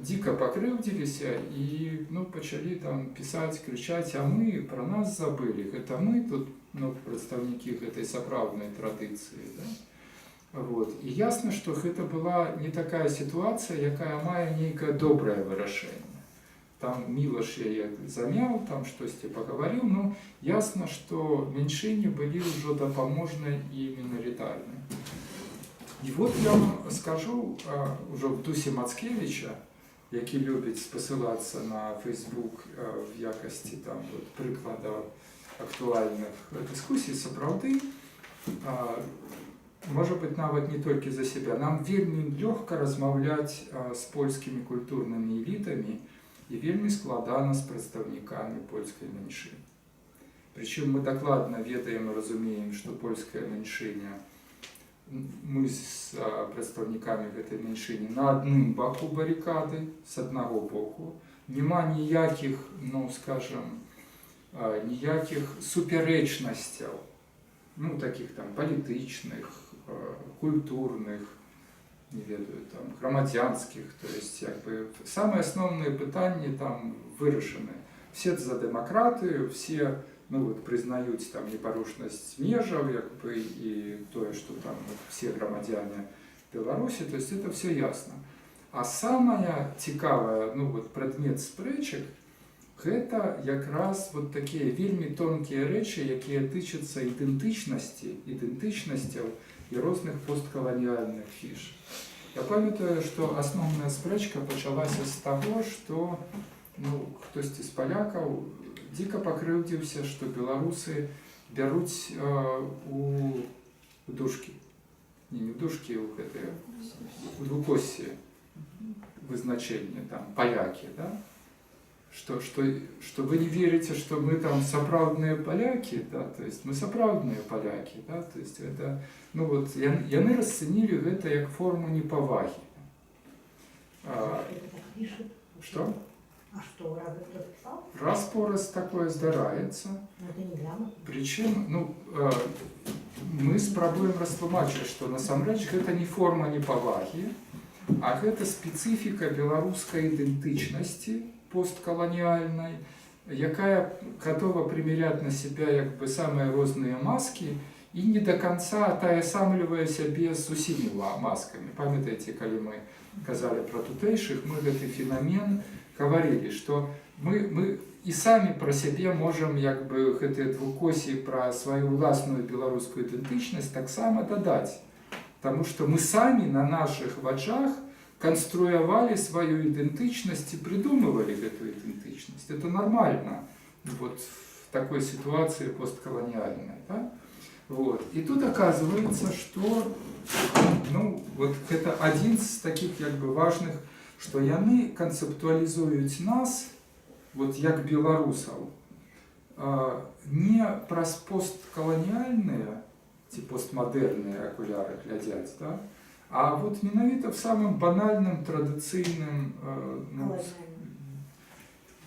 дико пакрыўдзіліся і ну, пачалі там пісаць, крычаць, а мы пра нас забылі, гэта мы тут ну, прадстаўнікі гэтай сапраўднай традыцыі. Да? Вот. І ясна, што гэта была не такая сітуацыя, якая мае нейкае добрае вырашэнне. Там Мілаш яе замяў, там штосьці пагаварыў, ну ясна, што меншыні былі ўжо дапаможныя і мінарытарныя. І вот я вам скажу уже в дусі Мацкевича, які любіць спасылацца на Facebook в якасці там, вот, прыкладаў актуальных дыскусій, сапраўды, можа быць, нават не толькі за себя. Нам вельмі лёгка размаўляць з польскімі культурнымі элітамі і вельмі складана з прадстаўнікамі польскай меншыні. Прычым мы дакладна ведаем і разумеем, што польская меншыня, мы з прадстаўнікамі гэтай меншыні на адным баку барыкады, з аднаго боку. Нема ніякіх, ну, скажем, ніякіх супярэчнасцяў, ну, таких там палітычных, культурных, не ведаю, там, грамадзянскіх, то есть, як бы, самыя асноўныя пытанні там вырашаны. Все за дэмакратыю, все ну, вот, признаюць там непарушнасць межаў, як бы, і тое, што там вот, все грамадзяне Беларусі, то есть это все ясно. А самое цікавае, ну, вот, прадмет спрэчак, гэта якраз вот такія вельмі тонкія рэчы, якія тычацца ідэнтычнасцяў і розных посткаланіяльных фіш. Я памятаю, што асноўная спрэчка пачалася з таго, што ну, хтосьці з палякаў дико пакрыўдзіўся, што беларусы бяруць у дужкі. Не в дужкі, у гэтыя у двукоссі вызначэнне, там, палякі, да? Что вы не верите, что мы там сапраўдныя палякі, да? То есть мы сапраўдныя палякі, да? То есть это, ну вот, яны расцэнілі гэта як форму непавагі. Что? А что, разве кто писал? Раз по раз такое здараецца. Это не грамотно. Причым, ну, мы спрабуем растлумачыць, што насамрэч гэта не форма непавагі, а гэта спецыфіка беларускай ідэнтычнасці посткаланіальнай, якая готова примерять на себя як бы самыя розныя маскі і не до конца атаясамлівае сябе з усімі маскамі. Памятаеце, калі мы казалі пра тутэйшых, мы гэты феномен гаварылі, што мы і самі пра сябе можам як бы гэтыя двукосі пра сваю ўласную беларускую ідэнтычнасць таксама дадаць. Таму што мы самі на нашых вачах конструявали свою идентичность и придумывали эту идентичность. Это нормально вот в такой ситуации постколониальной. Да? Вот. И тут оказывается, что ну, вот это один из таких как бы, важных, что яны концептуализуют нас, вот як белорусов, не праз постколониальные, типа постмодерные окуляры глядять, да? А вот менавіта в самым банальным, традыцыйным, ну,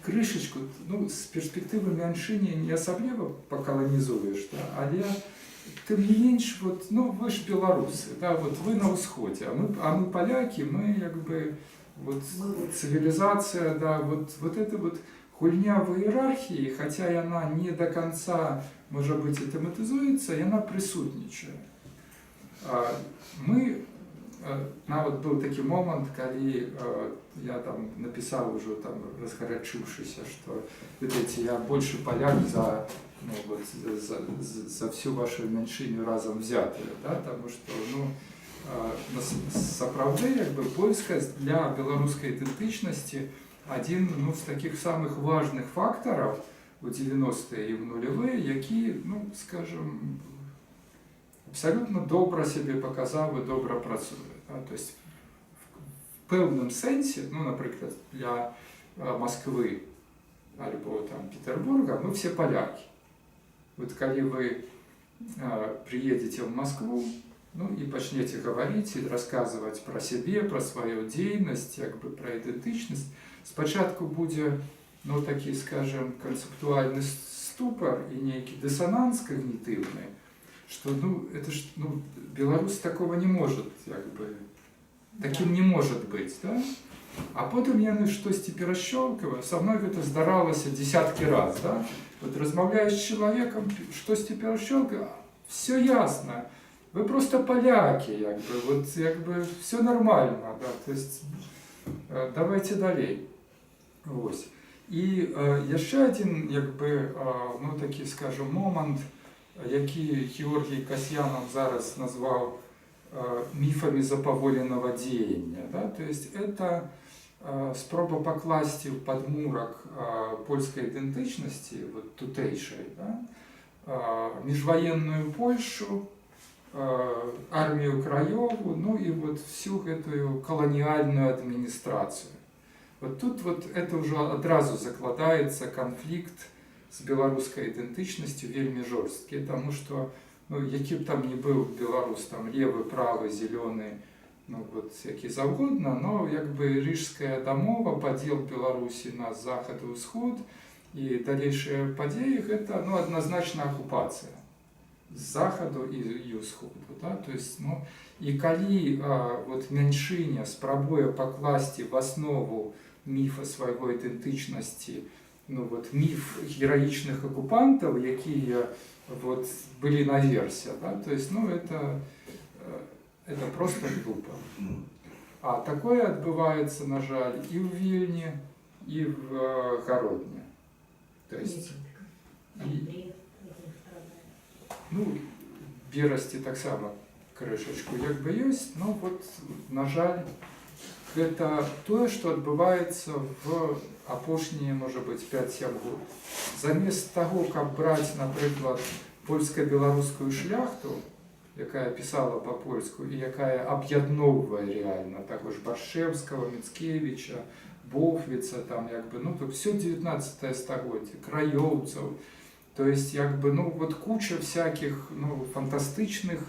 крышечку, ну, з перспективи меншини не особливо поколонізуєш, да? Але тим не менш, вот, ну, ви ж білоруси, да? Вот ви на Усході, а ми поляки, ми якби вот, цивілізація, да? Вот это вот гульня в ієрархії, хоча вона не до конца, може бути, тематизується, вона присутнічає. Ми, навіть був такий момент, коли я там написав уже там розгарячившися, що видите, я більше поляк за, ну, вот, за всю вашу меншину разом взятую, да? Тому що, ну, сапраўды, якби, польська для білоруської ідентичності один, ну, з таких самих важних факторів у 90-ті і в нульові, які, ну, скажем, абсолютно добре себе показав і добре працює. Да? Тобто, в певному сенсі, ну, наприклад, для Москви або там Петербурга, ми всі поляки. От коли ви приедете в Москву, ну, и почнете говорить и рассказывать про себе, про свою деятельность, якби про ідентичність, спочатку буде, ну, такий, скажем, концептуальний ступор і некий диссонанс когнитивний, что, ну, это ж, ну, белорус такого не может, якби, таким не может быть, да? А потім я щось перещелкиваю, со мною це здаралося десятки раз, да? Вот розмовляю з чоловіком, щось перещелкиваю, все ясно. Ви просто поляки, якби, от, якби, все нормально, да, то есть, давайте далі. Ось. І ще один, якби, ну, такий, скажімо, момент, який Георгій Касьянов зараз назвав міфами заповоленого діяння. Да? То есть, це спроба покласти в подмурок польської ідентичності, вот, тутейшої, да? Міжвоєнну Польщу, армию Краеву, ну и вот всю эту колониальную администрацию. Вот тут вот это уже одразу закладається конфликт з білоруською ідентичністю вельми жорсткий, тому що, ну, який б там ни був білорус, там левый, правый, зеленый, ну вот який завгодно, но якби Рижська домова, поділ Білорусі на захід і усход, і дальнейшие події, это, ну, однозначно оккупация з заходу і усходу. Да? То есть, ну, і коли вот меншиня спробує покласти в основу міфа своєї ідентичності, ну, вот, міф героїчних окупантів, які вот, були наверсе, да? То есть, ну, это просто глупо. А такое відбувається, на жаль, і в Вільні, і в Городні. То есть, ну, Берасті так само крышечку якби есть, но вот, на жаль, это то, что відбувається в апошние, може бути, 5-7 год. Замість того, каб брати, наприклад, польсько-білоруську шляхту, яка писала по-польську і яка об'єдновує реально, також Баршевського, Міцкевича, Бохвіца, там, якби, ну, то все 19 століття, краєвців. То есть, якби, ну, вот куча всяких, ну, фантастичних,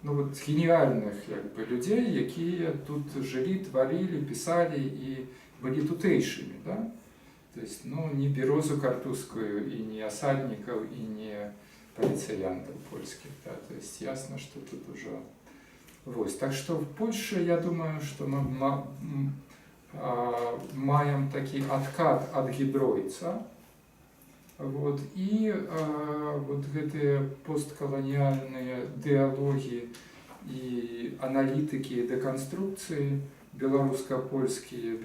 ну, вот, геніальних, якби, людей, які тут жили, творили, писали і були тутейшими, да? То есть, ну, не Березу Картузскую, и не Осадников, и не полицаянтов польских, да? То есть, ясно, что тут уже вось. Так что в Польше, я думаю, что мы маем такой откат от гидройца. Вот, и вот эти постколониальные диалоги и аналитики и деконструкции белорусско-польские,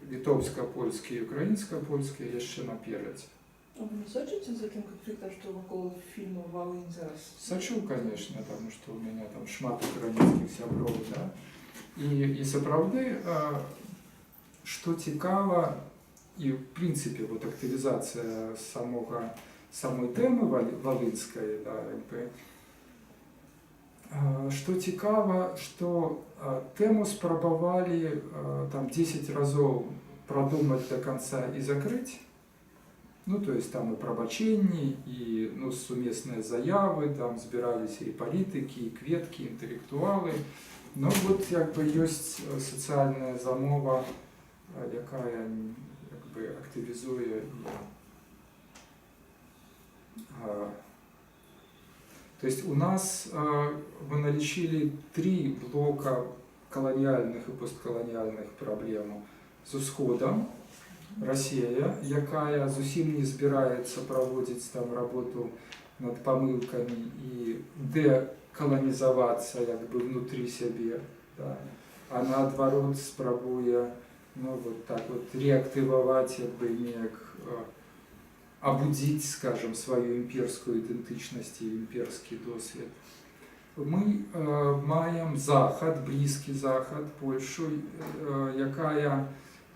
литовско-польские, украинско-польские еще наперед. А вы не сочите за этим конфликтом, что вокруг фильма «Волынь» зараз? Сочу, конечно, потому что у меня там шмат украинских сябров, да. И сапраўды, что цікаво, і, в принципі, вот, активізація самої теми волинської, да, якби, що цікаво, що тему спробували там 10 разів продумати до кінця і закрити. Ну, то есть там и пробачення, і, ну, сумісні заяви, там збиралися і політики, і кветки, і інтелектуали. Но вот якби є соціальна замова якая якби активізує то есть у нас мы налічили 3 блока колоніальних і постколоніальних проблем з Усходом. Росія, яка зовсім не збирається проводити там роботу над помилками і деколонізуватися якби внутрі себе, да? А наоборот спробує вот так вот реактивувати, якби ніяк обудить, скажем, свою імперську ідентичність і імперський досвід. Ми маємо Захід, близький Захід, Польщу, яка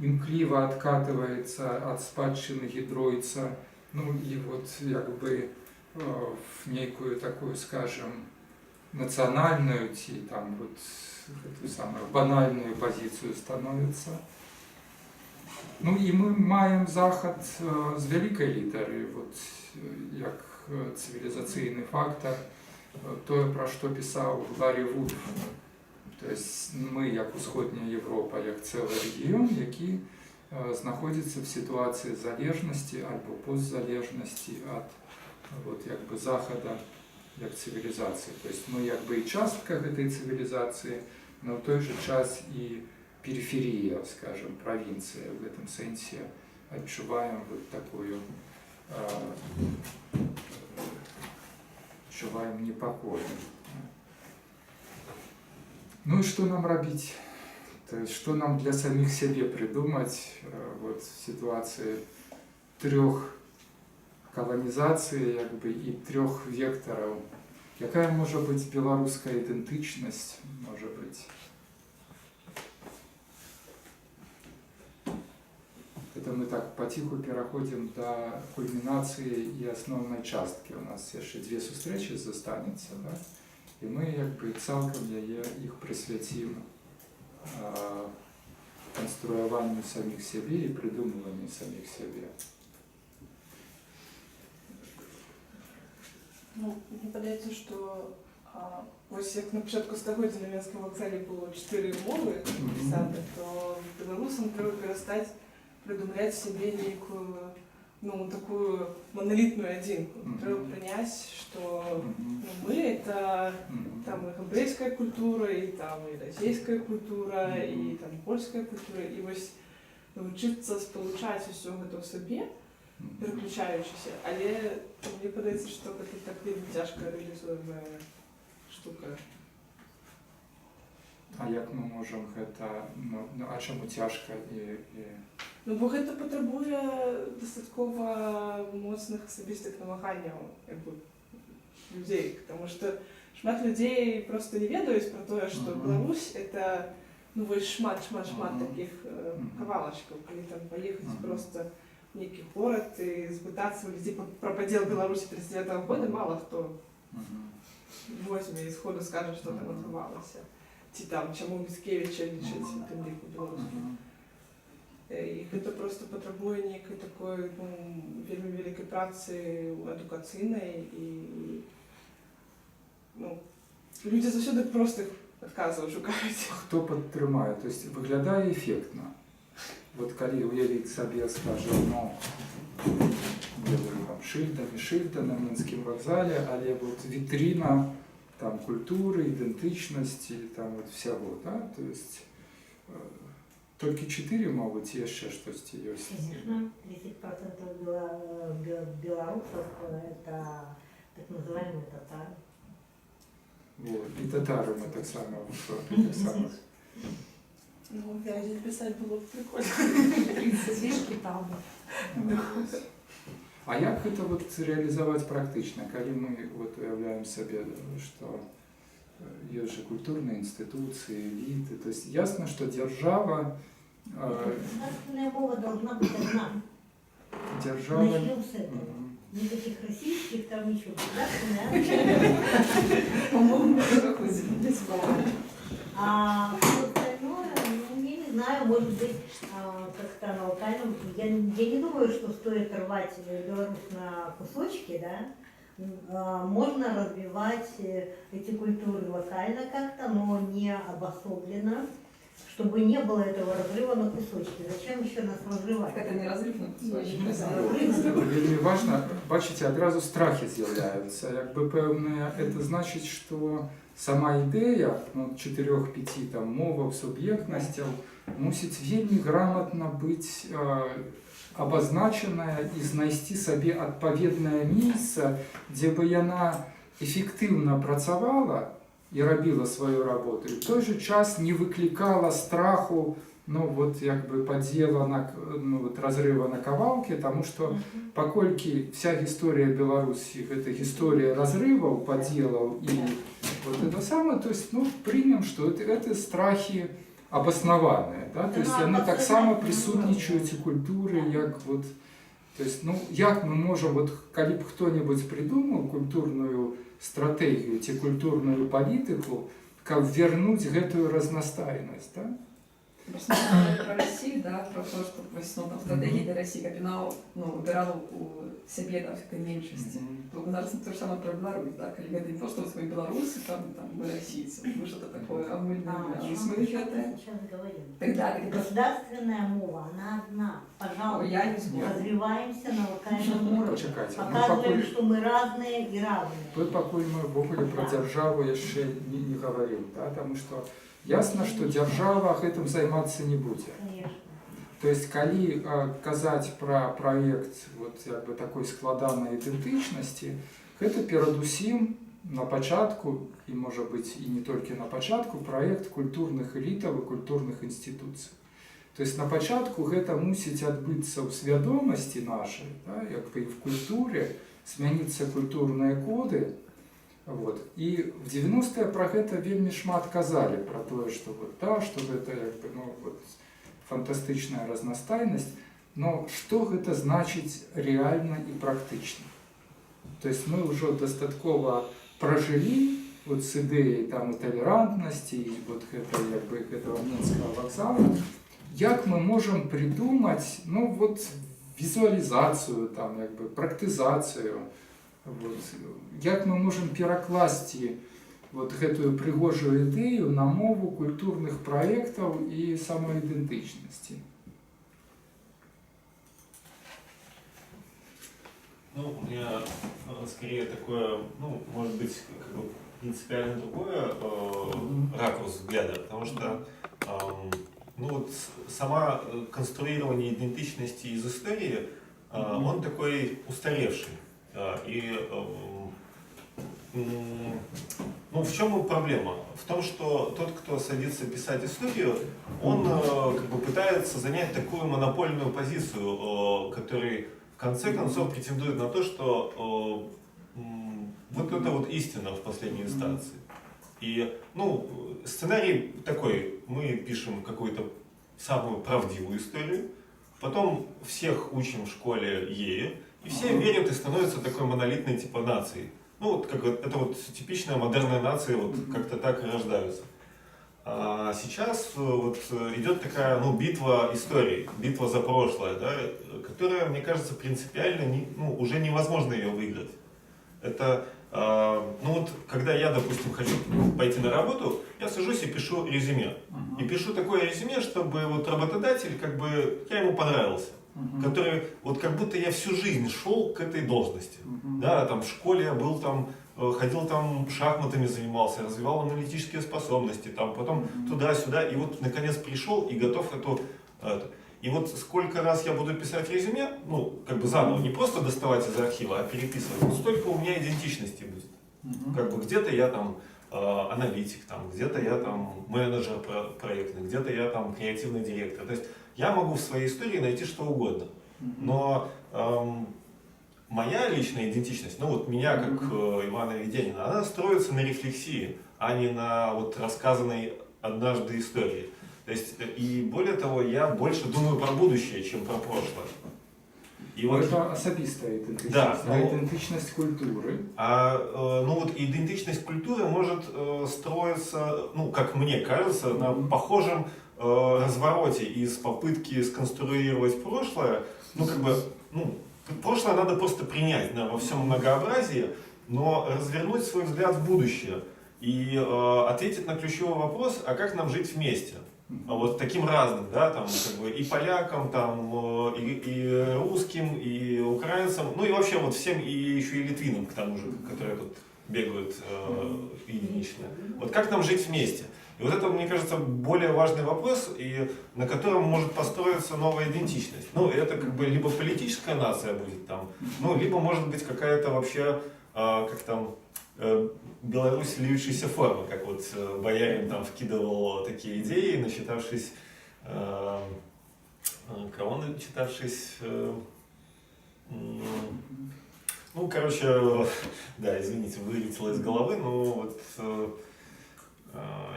імкливо откатывается от спадщины Гідройца, ну и вот якби в некую такую, скажем, национальную, там вот эту самую банальную позицию становится. Ну і ми маємо Захід з великої літери, от як цивілізаційний фактор, то, про що писав Ларі Вульф. Тобто ми, як Усходня Європа, як цілий регіон, який знаходиться в ситуації залежності або постзалежності від якби, Заходу як цивілізації. Тобто ми якби і частка цієї цивілізації, але в той же час і периферія, скажем, провінція в этом сенсі відчуваємо вот такую відчуваємо непокой. Ну и что нам робить? То есть, что нам для самих себе придумать вот, в ситуации 3 колонизаций якби, и 3 векторов? Какая может быть белорусская идентичность? Может быть? Это мы так потиху переходим до кульминации и основной частки. У нас еще 2 зустрічі застанется, да? І ми якби цілком їх присвятимо конструюванню самих себе і придумуванню самих себе. Ну, мені здається, що ось як на початку століття на Мінському вокзалі було 4 мови писати, то білорусам треба перестати придумляти собі некую, ну, такую монолитную одинку. Треба принять, что ну, мы это там и габрейская культура, и там и российская культура, и там польская культура, и ось навчитися сполучати усього це в собі, переключаючися, але мені подається, що це так вельми тяжко реалізуема штука. А як ми можемо це, ну, а чому тяжко Ну, бо гэта патрабуе дастаткова моцных асабістых намаганняў людзей, потому что шмат людзей просто не ведаюць про тое, што Беларусь это ну вось шмат таких кавалачкаў, калі там паехаць просто в нейкі горад і збытацца ў людзей пра падзел Беларусі 39-го года мало хто возьме і сходу скажа, што там адбывалася. Ці там чаму Міцкевіча лічыць тым ліку беларускім. І гэта просто патрабуе нейкай такой ну, вельмі вялікай працы адукацыйнай і ну, людзі заўсёды простых адказаў шукаюць. Хто падтрымае? То есть выглядае эффектна. Вот калі уявіць сабе, скажем, ну, шыльда на Мінскім вакзале, але вот вітрина там культуры, ідэнтычнасці, там вот всего, да? То есть только 4 могут, еще что-то есть. Конечно, 30% белорусов это так называемые татары. Вот. И татары мы так само. Ну, я здесь писать было прикольно. Фішки там. А як это вот реализовать практично, коли мы вот уявляем себе, что есть же культурные институции, элиты, то есть ясно, что держава... Государственная мова должна быть одна. Держава... Начнем с этого. Никаких российских, там ничего. Государственная. По-моему, без бала. А все остальное, ну, я не знаю, может быть, как-то на локальном... Я не думаю, что стоит рвать Беларусь на кусочки, да? Можно развивать эти культуры локально как-то, но не обособленно. чтобы не было этого разрыва на кусочки. Зачем еще нас разрывать? Это не разрыв на кусочки. Це вельми важно. Бачите, одразу страхи з'являються. Якби певне, це значить, що сама ідея, 4-5 там мовок, суб'єктностей, мусить вельми грамотно бути обозначена і знайти собі відповідне місце, де би вона ефективно працювала і робила свою роботу, і в той же час не викликала страху, подела, разрыва на кавалки, тому що покольки вся історія Білорусі – це історія розривів, поділів і это самое, то есть, примем, что это страхи обоснованные, да, то есть они так само присутничают у культуры, як то есть, як ми можемо, коли б хто-небудь придумав культурную стратегію, ці культурную політику, как вернуть гэтую разностайность, да? Просто про Россию, да, про то, что там стратегия для России, как она выбирала у себе да, всякой меньшости. То зараз то же самое про Беларусь, да, когда не просто вот мы белорусы, там мы российцы, мы что-то такое, а мы сейчас говорим. Тогда Государственная мова, она одна. Пожалуйста, я не знаю. развиваемся на локальном уровне. Почекайте, Показываем, что мы разные и равные. Вы покуль мы в ogóle про державу еще не говорим, да, потому что ясно, что держава этим займаться не будет. Конечно. То есть, коли казать про проект такой складаної ідентичності, это передусім на початку, і може бути і не тільки на початку, проект культурних елітів і культурних інституцій. Тобто на початку це мусить відбутися у свідомості нашій, да, і в культурі, змінитися культурні коди. І в 90-е про це вельми шмат казали, про те, що це фантастична разностайность, но что это значит реально и практично? То есть мы уже достатково прожили с идеей и толерантности, и этого Минского вокзала, як мы можем придумать, визуализацию, практизацию, як мы можем перекласти эту пригожую идею на мову культурных проектов и самоидентичности. У меня скорее такое, может быть, принципиально другое ракурс взгляда, потому что сама конструирование идентичности из истории, он такой устаревший. И в чем проблема? В том, что тот, кто садится писать историю, он пытается занять такую монопольную позицию, который в конце концов претендует на то, что это истина в последней инстанции. И сценарий такой: мы пишем какую-то самую правдивую историю, потом всех учим в школе ею, и все верят и становятся такой монолитной типа нацией. Это типичная модерная нация, как-то так и рождаются. А сейчас идет такая битва историй, битва за прошлое, да, которая, мне кажется, принципиально уже невозможно ее выиграть. Это, когда я, допустим, хочу пойти на работу, я сажусь и пишу резюме. И пишу такое резюме, чтобы работодатель, я ему понравился. Который, как будто я всю жизнь шел к этой должности. Да, в школе я был ходил шахматами занимался, развивал аналитические способности, потом туда-сюда, и наконец пришел и готов И сколько раз я буду писать резюме, заново, не просто доставать из архива, а переписывать, столько у меня идентичности будет. Где-то я аналитик, где-то я менеджер проектный, где-то я креативный директор. То есть я могу в своей истории найти что угодно. Но моя личная идентичность, меня как Ивана Веденина, она строится на рефлексии, а не на рассказанной однажды истории. То есть, и более того, я больше думаю про будущее, чем про прошлое. И это особистая идентичность, да, идентичность культуры. Идентичность культуры может строиться, как мне кажется, на похожем развороте из попытки сконструировать прошлое. Прошлое надо просто принять во всем многообразии, но развернуть свой взгляд в будущее и ответить на ключевой вопрос: а как нам жить вместе? вот таким разным, да, там, как бы и полякам, там, и русским, и украинцам, ну и вообще вот всем, и еще и литвинам, к тому же, которые тут бегают единично. Вот как нам жить вместе? И вот это, мне кажется, более важный вопрос, и на котором может построиться новая идентичность. Ну, это как бы либо политическая нация будет там, ну, либо может быть какая-то вообще, как там, Беларусь льющейся формы, как вот Боярин там вкидывал такие идеи, начитавшись, кого начитавшись, ну, короче, да, извините, вылетело из головы, но вот,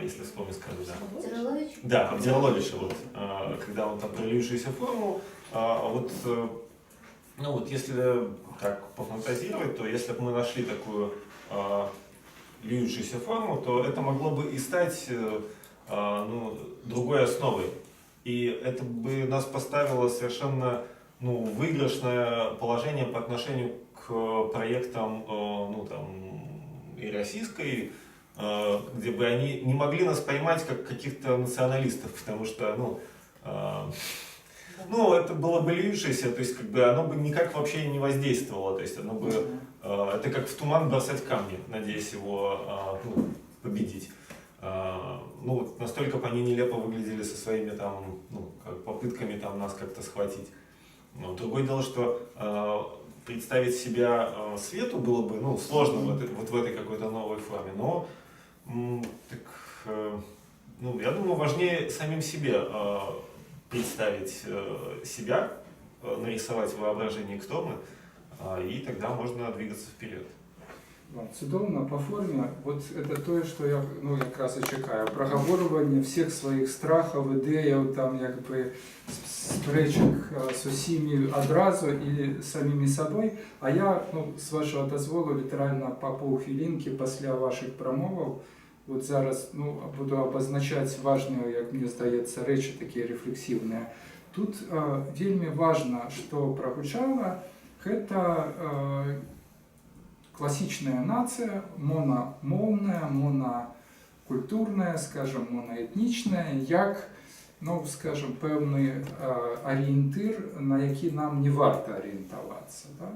если вспомнить, скажу, да. Абдиралович? Да, Абдираловича, вот, когда он там про льющуюся форму, вот, ну вот если так пофантазировать, то если бы мы нашли такую льющуюся форму, то это могло бы и стать ну, другой основой. И это бы нас поставило совершенно ну, выигрышное положение по отношению к проектам ну, там, и российской, где бы они не могли нас поймать как каких-то националистов, потому что ну, это было бы льющееся, то есть как бы оно бы никак вообще не воздействовало, то есть оно бы, это как в туман бросать камни, надеясь его ну, победить. Ну, настолько бы они нелепо выглядели со своими там, ну, как попытками там, нас как-то схватить. Но другое дело, что представить себя свету было бы ну, сложно вот в этой какой-то новой форме, но так, ну, я думаю, важнее самим себе представить себя, нарисовать воображение, кто мы, и тогда можна двигаться вперед. Цудовно по формі, от це те, що я ну, якраз і чекаю. Проговорювання всіх своїх страхів, ідеїв, там, якби, сперечок з усіми одразу і самими собою. А я, ну, з вашого дозволу, літерально по півхвилинки після ваших промовів, от зараз ну, буду обозначати важні, як мені здається, речі такі рефлексивні. Тут вельми важно, що прогучало, це классичная нация, мономовная, монокультурная, скажем, моноетнічна, як, ну, скажем, певний орієнтир, на який нам не варто орієнтуватися. Да?